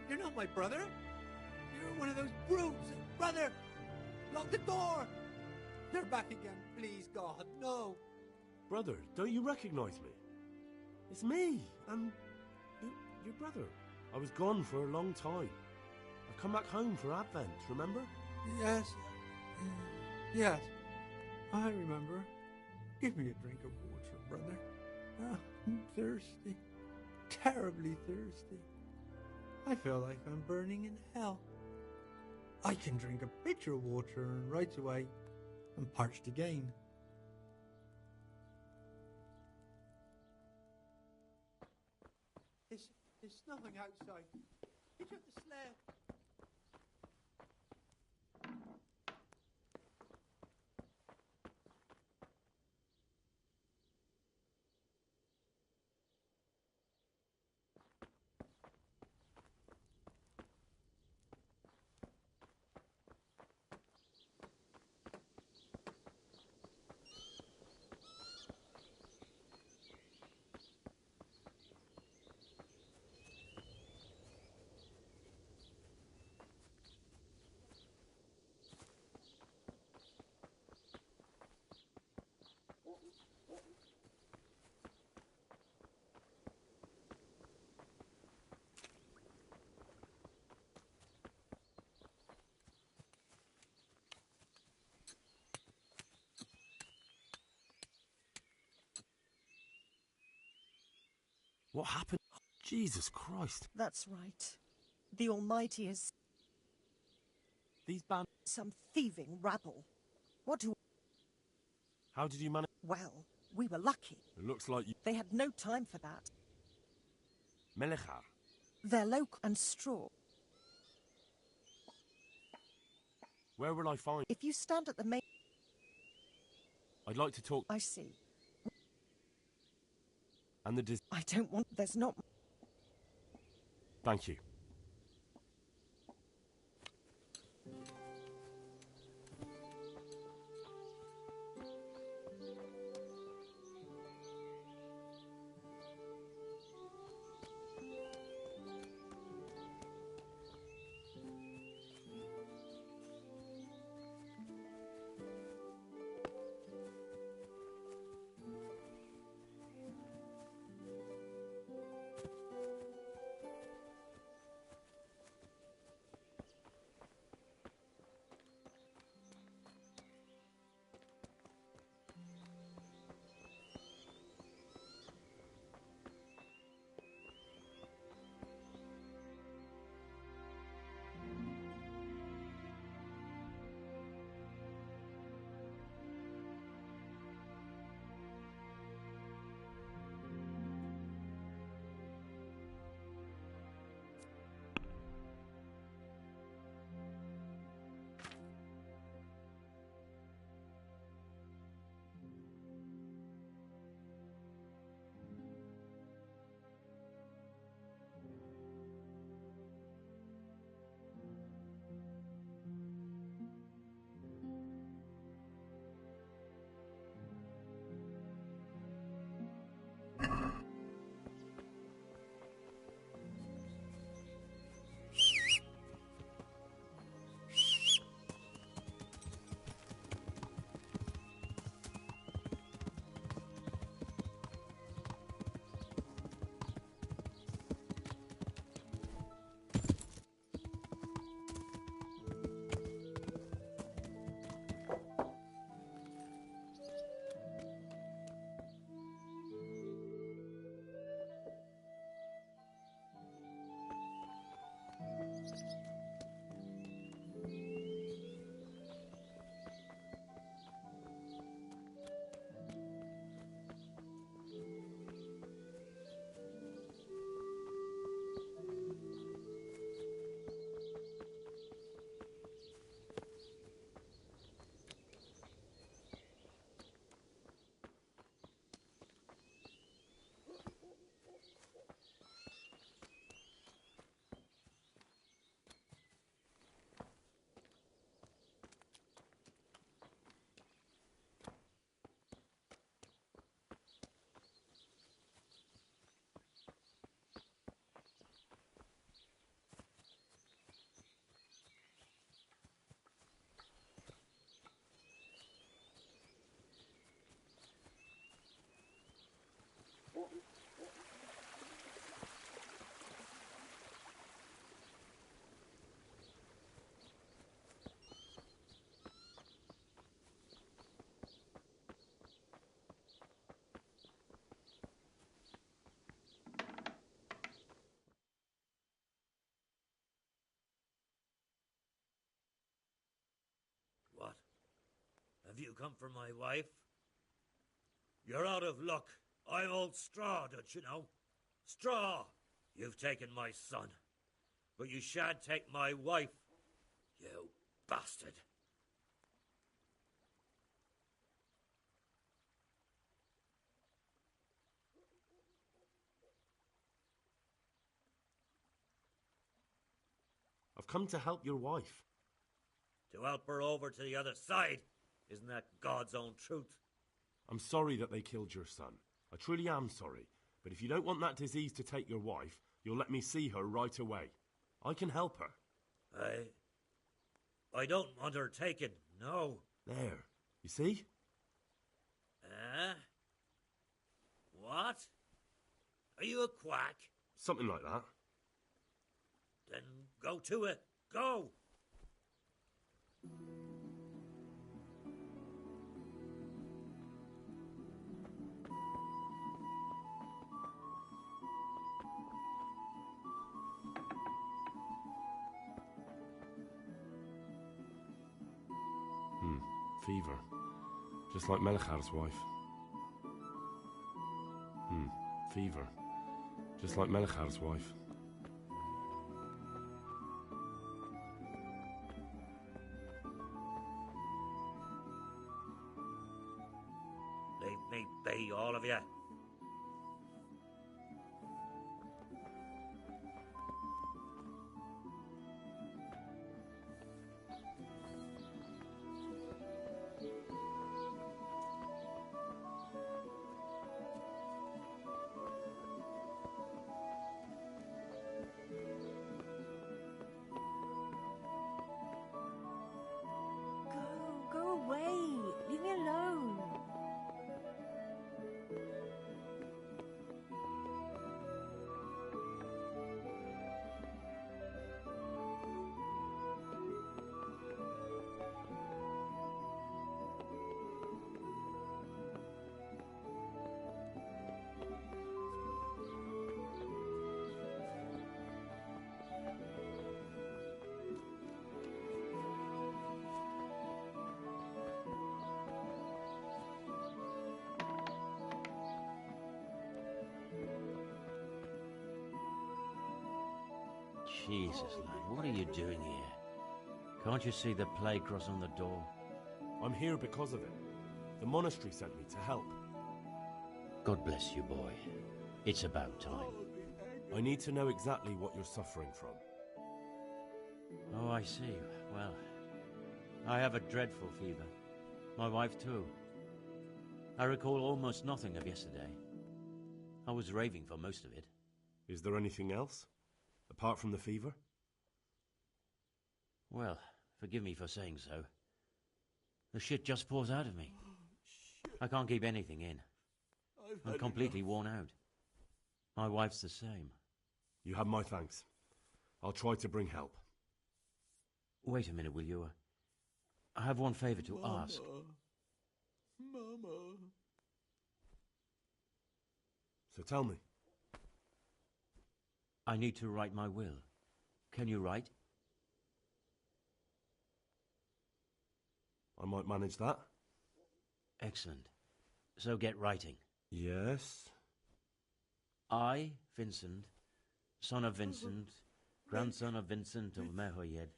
you're not my brother? You're one of those brutes! Brother! Lock the door! They're back again, please, God, no! Brother, don't you recognize me? It's me, your brother. I was gone for a long time. I come back home for Advent, remember? Yes. Yes. I remember. Give me a drink of water, brother. Ah, I'm thirsty. Terribly thirsty. I feel like I'm burning in hell. I can drink a pitcher of water and right away and parched again. There's nothing outside. Get up the sled. What happened? Jesus Christ. That's right. The Almighty is... These bands... Some thieving rabble. What do... How did you manage... Well, we were lucky. It looks like you... They had no time for that. Melechar. They're local and straw. Where will I find... If you stand at the main... I'd like to talk... I see. And the... I don't want... There's not... Thank you. Have you come for my wife? You're out of luck. I'm old Straw, don't you know? Straw! You've taken my son. But you shan't take my wife, you bastard. I've come to help your wife. To help her over to the other side. Isn't that God's own truth? I'm sorry that they killed your son. I truly am sorry. But if you don't want that disease to take your wife, you'll let me see her right away. I can help her. I don't want her taken, no. There. You see? What? Are you a quack? Something like that. Then go to it. Go! Fever. Just like Melichar's wife. Fever. Just like Melichar's wife. Leave me be, all of you. Go away. Leave me alone. Jesus, lad, what are you doing here? Can't you see the plague cross on the door? I'm here because of it. The monastery sent me to help. God bless you, boy. It's about time. I need to know exactly what you're suffering from. Oh, I see. Well, I have a dreadful fever. My wife, too. I recall almost nothing of yesterday. I was raving for most of it. Is there anything else? Apart from the fever? Well, forgive me for saying so. The shit just pours out of me. I can't keep anything in. I'm completely worn out. My wife's the same. You have my thanks. I'll try to bring help. Wait a minute, will you? I have one favor to ask. Mama. So tell me. I need to write my will. Can you write? I might manage that. Excellent. So get writing. Yes? I, Vincent, son of Vincent, grandson of Vincent of Merhoyed,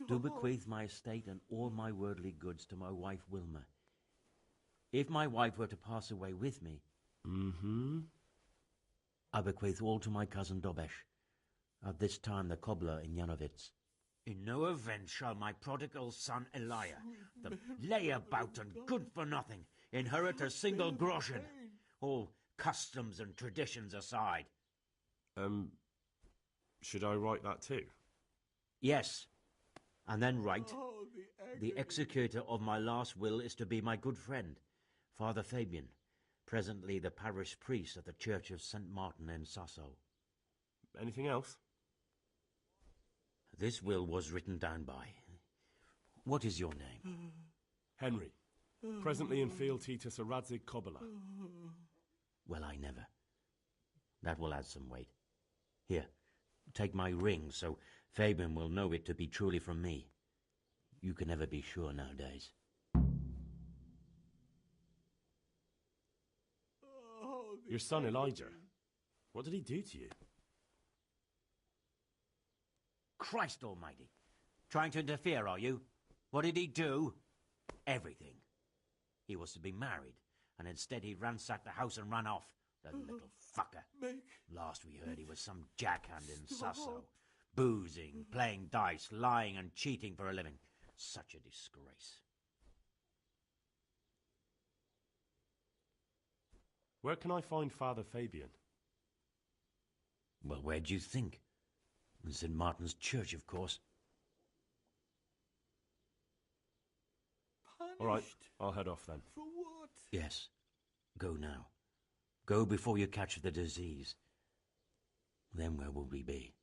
do bequeath my estate and all my worldly goods to my wife Wilma. If my wife were to pass away with me, I bequeath all to my cousin Dobesh, at this time the cobbler in Janovitz. In no event shall my prodigal son Elia, the layabout and good-for-nothing, inherit a single groschen, all customs and traditions aside. Should I write that too? Yes. And then write, the executor of my last will is to be my good friend, Father Fabian, presently the parish priest at the Church of St. Martin in Sasso. Anything else? This will was written down by... What is your name? Henry. Presently in fealty to Sir Radzig Kobyla. Well, I never. That will add some weight. Here, take my ring, so Fabian will know it to be truly from me. You can never be sure nowadays. Your son Elijah. What did he do to you? Christ almighty. Trying to interfere, are you? What did he do? Everything. He was to be married, and instead he ransacked the house and ran off. The little fucker. Last we heard he was some jackhand in Sasso. Boozing, playing dice, lying and cheating for a living. Such a disgrace. Where can I find Father Fabian? Well, where do you think? In St. Martin's Church, of course. All right, I'll head off then. For what? Yes. Go now. Go before you catch the disease. Then where will we be?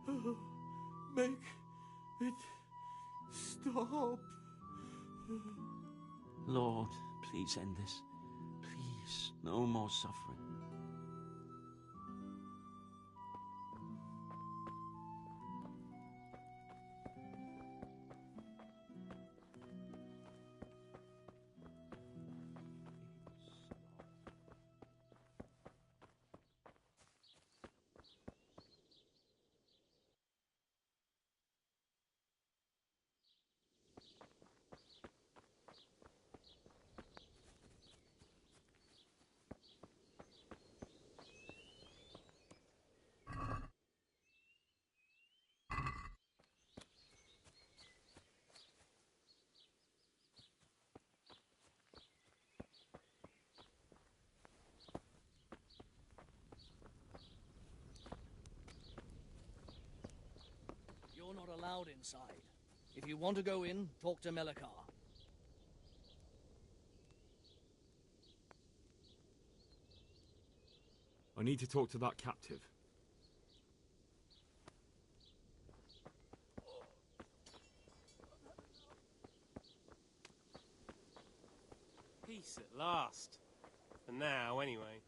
Oh, make it stop. Lord, please end this. Please, no more suffering. You're not allowed inside. If you want to go in, talk to Melikar. I need to talk to that captive. Peace at last. For now, anyway.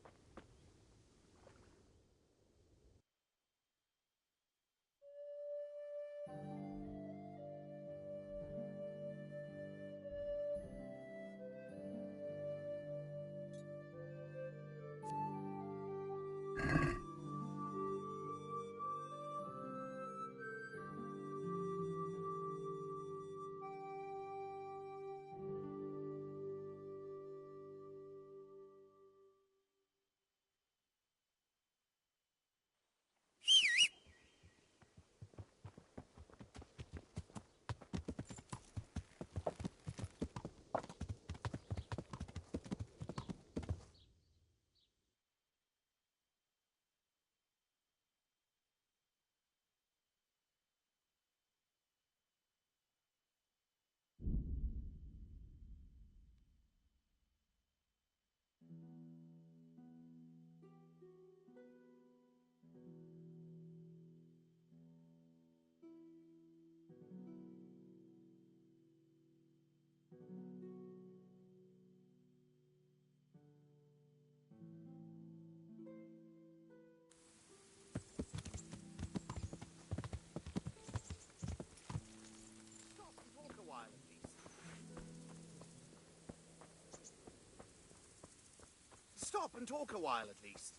Stop and talk a while at least.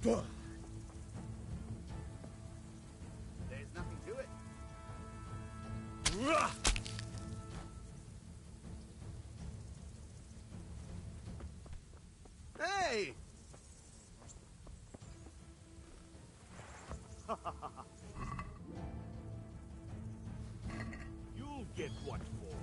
There's nothing to it. Hey! You'll get what for.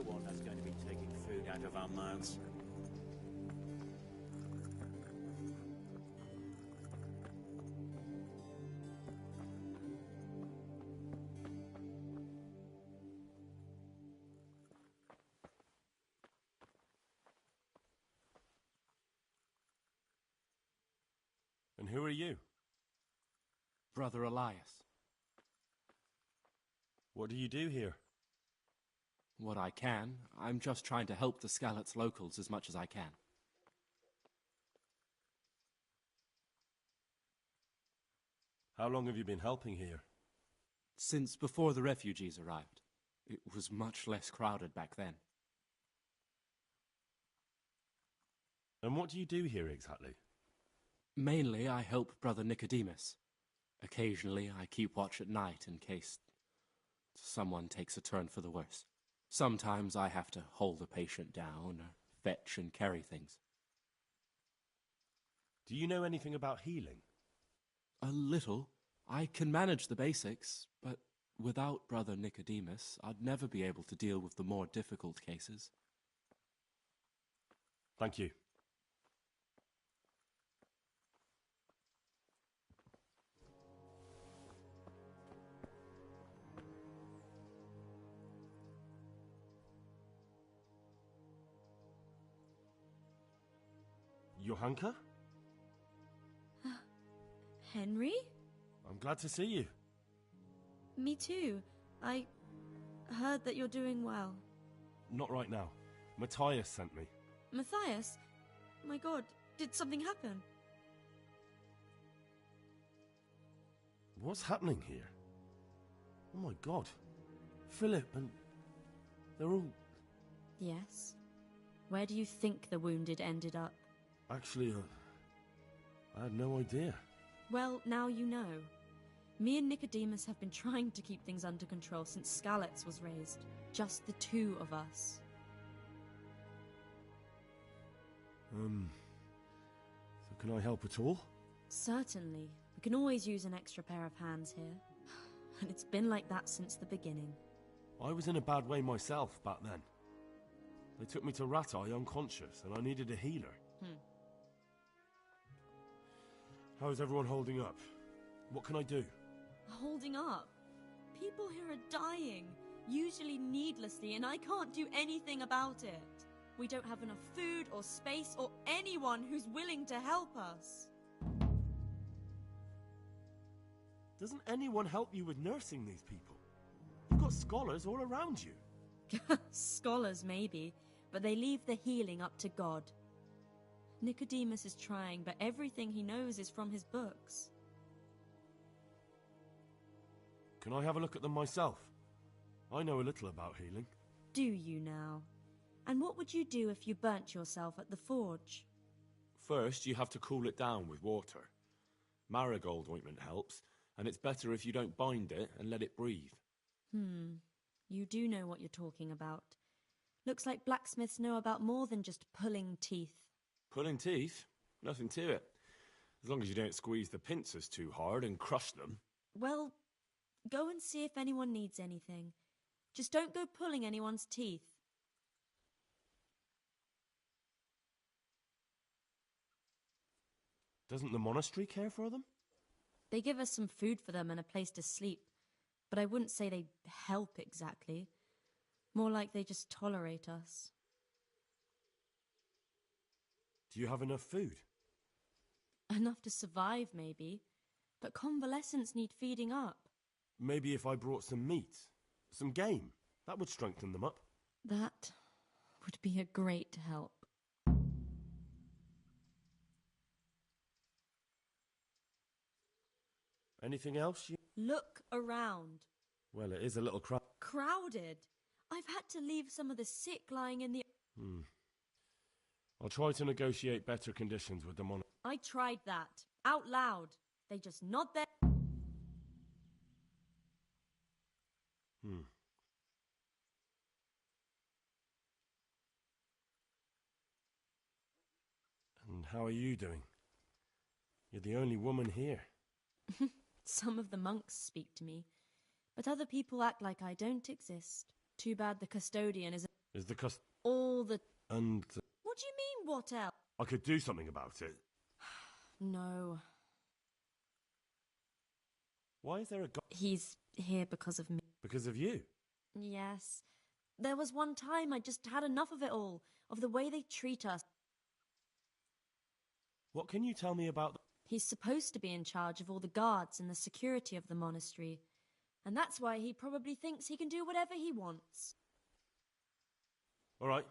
one that's going to be taking food out of our mouths. And who are you? Brother Elias. What do you do here? What I can. I'm just trying to help the Skalitz locals as much as I can. How long have you been helping here? Since before the refugees arrived. It was much less crowded back then. And what do you do here exactly? Mainly, I help Brother Nicodemus. Occasionally, I keep watch at night in case someone takes a turn for the worse. Sometimes I have to hold a patient down, or fetch and carry things. Do you know anything about healing? A little. I can manage the basics, but without Brother Nicodemus, I'd never be able to deal with the more difficult cases. Thank you. Johanka? Henry? I'm glad to see you. Me too. I heard that you're doing well. Not right now. Matthias sent me. Matthias? My god, did something happen? What's happening here? Oh my god. Philip and... they're all... Yes. Where do you think the wounded ended up? Actually, I had no idea. Well, now you know. Me and Nicodemus have been trying to keep things under control since Skalitz was raised. Just the two of us. So can I help at all? Certainly. We can always use an extra pair of hands here. And it's been like that since the beginning. I was in a bad way myself back then. They took me to Ratai unconscious, and I needed a healer. How's everyone holding up? What can I do? Holding up? People here are dying, usually needlessly, and I can't do anything about it. We don't have enough food or space or anyone who's willing to help us. Doesn't anyone help you with nursing these people? You've got scholars all around you. Scholars, maybe, but they leave the healing up to God. Nicodemus is trying, but everything he knows is from his books. Can I have a look at them myself? I know a little about healing. Do you now? And what would you do if you burnt yourself at the forge? First, you have to cool it down with water. Marigold ointment helps, and it's better if you don't bind it and let it breathe. You do know what you're talking about. Looks like blacksmiths know about more than just pulling teeth. Pulling teeth? Nothing to it. As long as you don't squeeze the pincers too hard and crush them. Well, go and see if anyone needs anything. Just don't go pulling anyone's teeth. Doesn't the monastery care for them? They give us some food for them and a place to sleep, but I wouldn't say they help exactly. More like they just tolerate us. Do you have enough food? Enough to survive, maybe. But convalescents need feeding up. Maybe if I brought some meat, some game, that would strengthen them up. That would be a great help. Anything else? Look around. Well, it is a little crowded. I've had to leave some of the sick lying in the... I'll try to negotiate better conditions with the monastery. I tried that. Out loud. They just nod their... And how are you doing? You're the only woman here. Some of the monks speak to me, but other people act like I don't exist. Too bad the custodian isn't... Is the cust... All the... And... What do you mean, what else? I could do something about it. No. Why is there a god... He's here because of me. Because of you? Yes. There was one time I just had enough of it all, of the way they treat us. What can you tell me about... He's supposed to be in charge of all the guards and the security of the monastery, and that's why he probably thinks he can do whatever he wants. All right.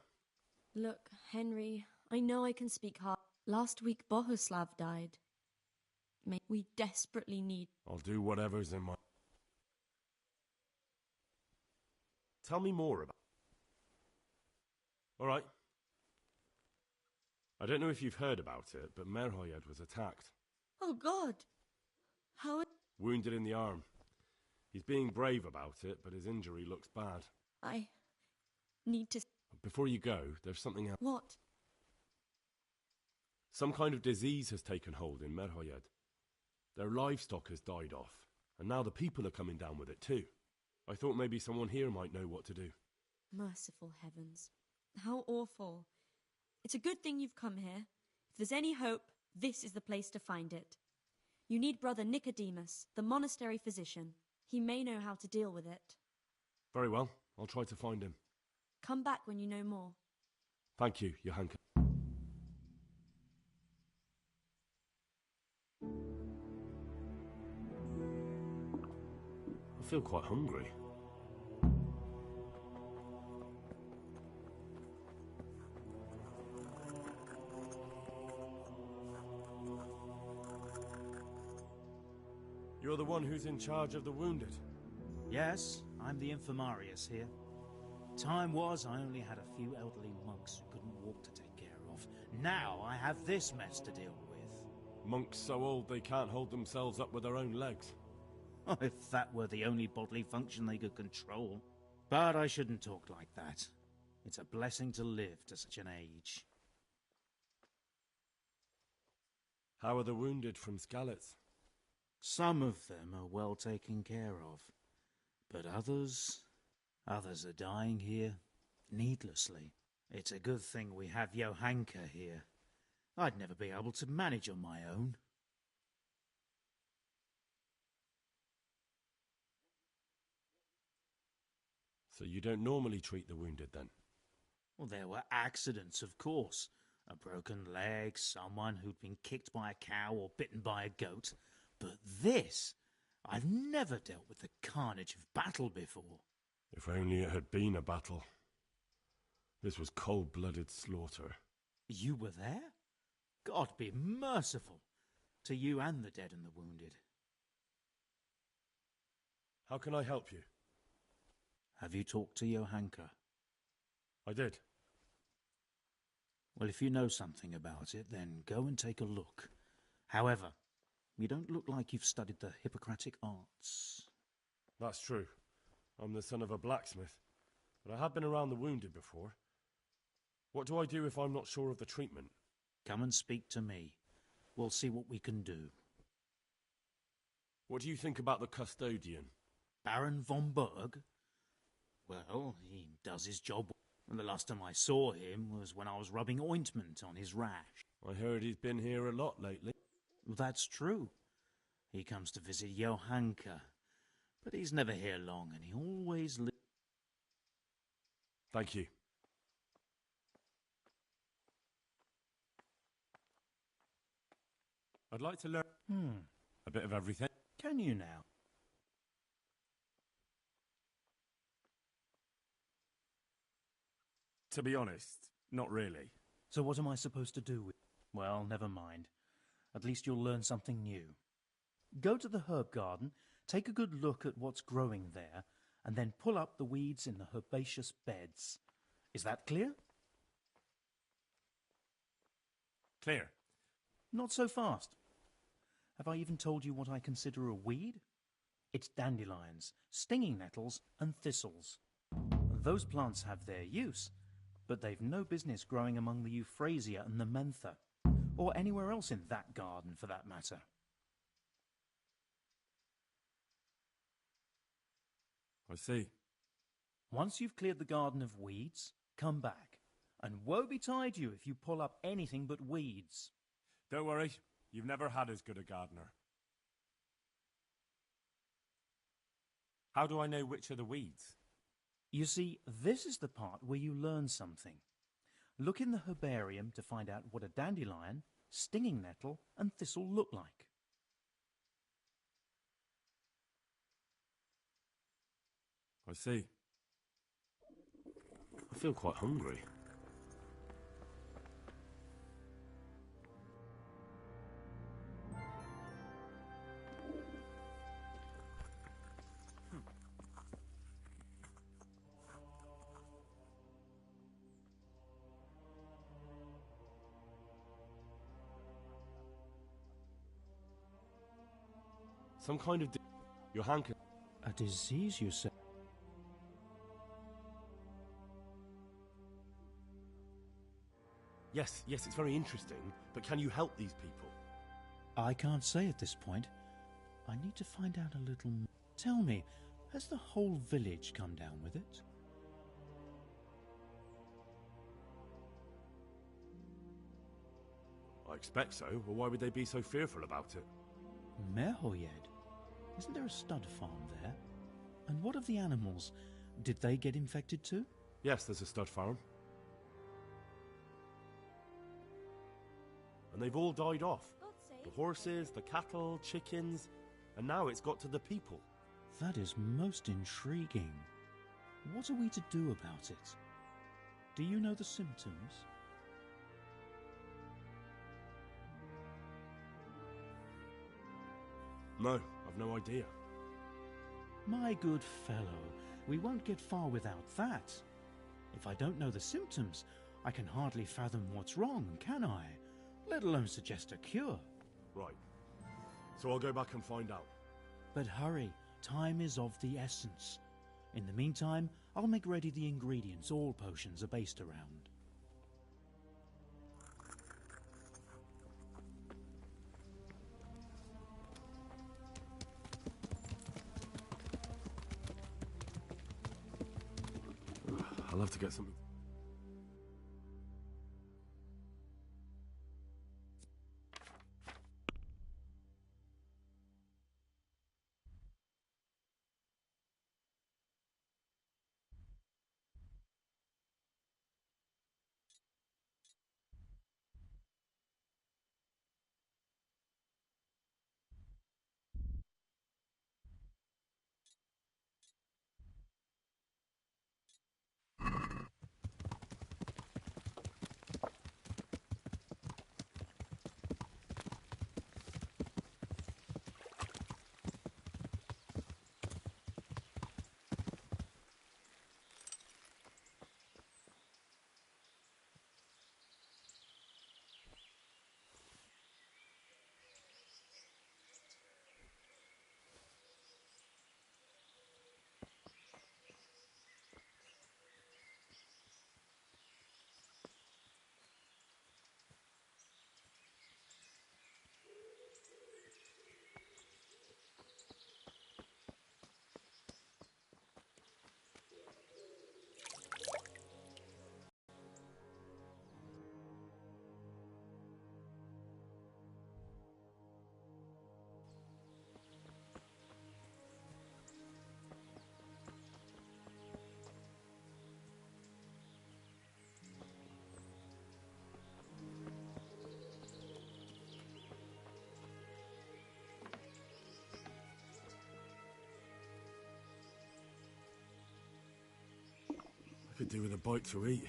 Look, Henry, I know I can speak hard. Last week Bohuslav died. We desperately need... I'll do whatever's in my... Tell me more about... All right. I don't know if you've heard about it, but Merhoyed was attacked. Oh, God! How... Wounded in the arm. He's being brave about it, but his injury looks bad. I... need to... Before you go, there's something else. What? Some kind of disease has taken hold in Merhoyed. Their livestock has died off, and now the people are coming down with it too. I thought maybe someone here might know what to do. Merciful heavens. How awful. It's a good thing you've come here. If there's any hope, this is the place to find it. You need Brother Nicodemus, the monastery physician. He may know how to deal with it. Very well. I'll try to find him. Come back when you know more. Thank you, Johanka. I feel quite hungry. You're the one who's in charge of the wounded? Yes, I'm the infirmarius here. Time was I only had a few elderly monks who couldn't walk to take care of. Now I have this mess to deal with. Monks so old they can't hold themselves up with their own legs. Oh, if that were the only bodily function they could control. But I shouldn't talk like that. It's a blessing to live to such an age. How are the wounded from Skalitz? Some of them are well taken care of. But others are dying here needlessly. It's a good thing we have Johanka here. I'd never be able to manage on my own. So you don't normally treat the wounded then? Well, there were accidents, of course. A broken leg, someone who'd been kicked by a cow or bitten by a goat. But this, I've never dealt with the carnage of battle before. If only it had been a battle. This was cold-blooded slaughter. You were there? God be merciful to you and the dead and the wounded. How can I help you? Have you talked to Johanka? I did. Well, if you know something about it, then go and take a look. However, you don't look like you've studied the Hippocratic arts. That's true. I'm the son of a blacksmith, but I have been around the wounded before. What do I do if I'm not sure of the treatment? Come and speak to me. We'll see what we can do. What do you think about the custodian? Baron von Berg? Well, he does his job. And the last time I saw him was when I was rubbing ointment on his rash. I heard he's been here a lot lately. That's true. He comes to visit Johanka. But he's never here long, and he always Thank you. I'd like to learn a bit of everything. Can you now? To be honest, not really. So what am I supposed to do with... Well, never mind. At least you'll learn something new. Go to the herb garden, take a good look at what's growing there, and then pull up the weeds in the herbaceous beds. Is that clear? Clear. Not so fast. Have I even told you what I consider a weed? It's dandelions, stinging nettles, and thistles. Those plants have their use, but they've no business growing among the euphrasia and the mentha, or anywhere else in that garden for that matter. I see. Once you've cleared the garden of weeds, come back. And woe betide you if you pull up anything but weeds. Don't worry, you've never had as good a gardener. How do I know which are the weeds? You see, this is the part where you learn something. Look in the herbarium to find out what a dandelion, stinging nettle, and thistle look like. I see. I feel quite hungry. Some kind of... Your hand can... A disease, you say? Yes, it's very interesting, but can you help these people? I can't say at this point. I need to find out a little more. Tell me, has the whole village come down with it? I expect so. Well, why would they be so fearful about it? Merhoyed? Isn't there a stud farm there? And what of the animals? Did they get infected too? Yes, there's a stud farm. And they've all died off. The horses, the cattle, chickens, and now it's got to the people. That is most intriguing. What are we to do about it? Do you know the symptoms? No, I've no idea. My good fellow, we won't get far without that. If I don't know the symptoms, I can hardly fathom what's wrong, can I? Let alone suggest a cure. Right. So I'll go back and find out. But hurry, time is of the essence. In the meantime, I'll make ready the ingredients all potions are based around. I'll have to get something. I could do with a bite to eat.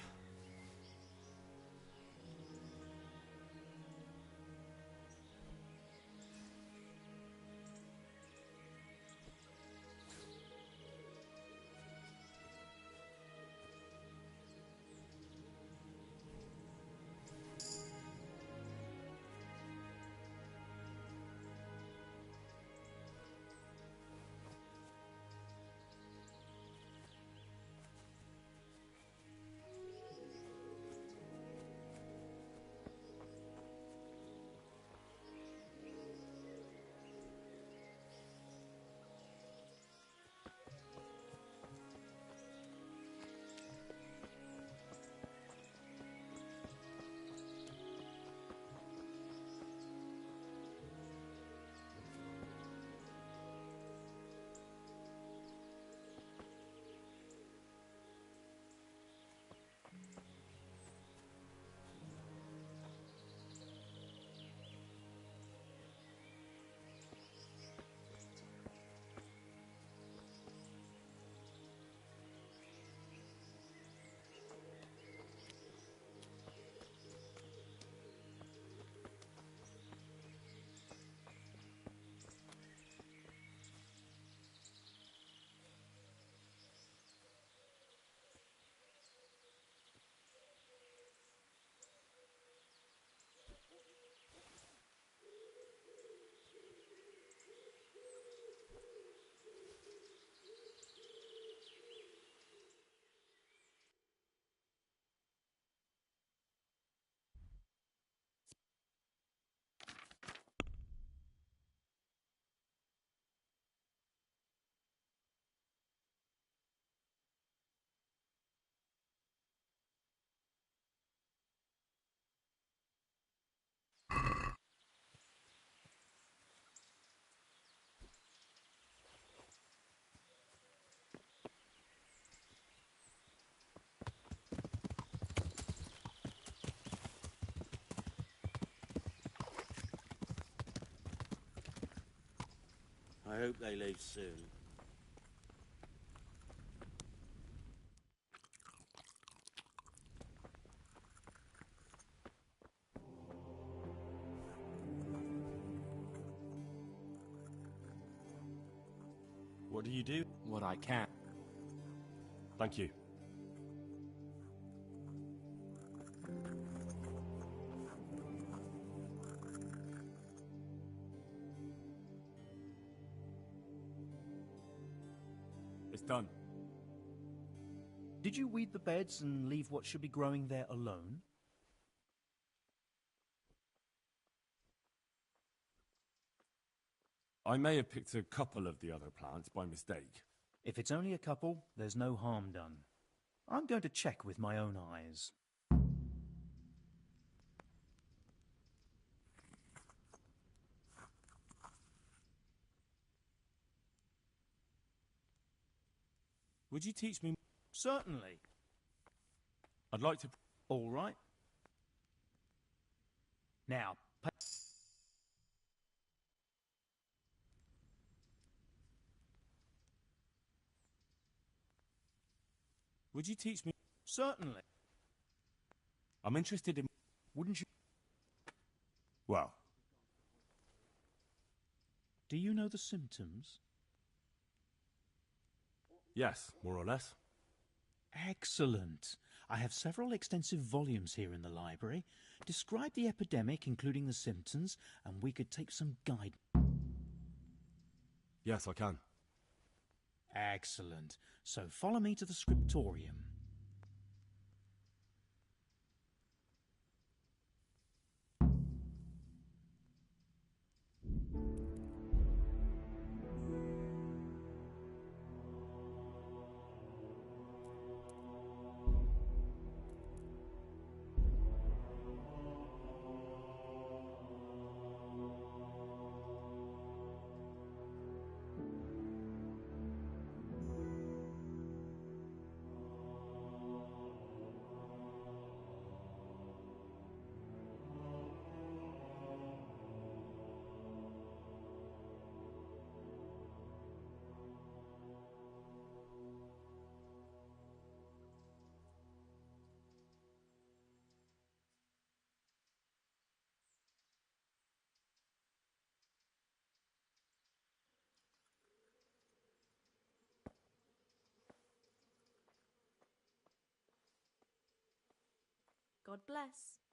I hope they leave soon. What do you do? What I can. Thank you. It's done. Did you weed the beds and leave what should be growing there alone? I may have picked a couple of the other plants by mistake. If it's only a couple, there's no harm done. I'm going to check with my own eyes. Would you teach me? Certainly. I'd like to. All right. Now, Would you teach me? certainly. I'm interested in. Wouldn't you? Well, Do you know the symptoms? yes, more or less. Excellent. I have several extensive volumes here in the library. Describe the epidemic, including the symptoms, and we could take some guide. Yes, I can. Excellent. So follow me to the scriptorium. God bless.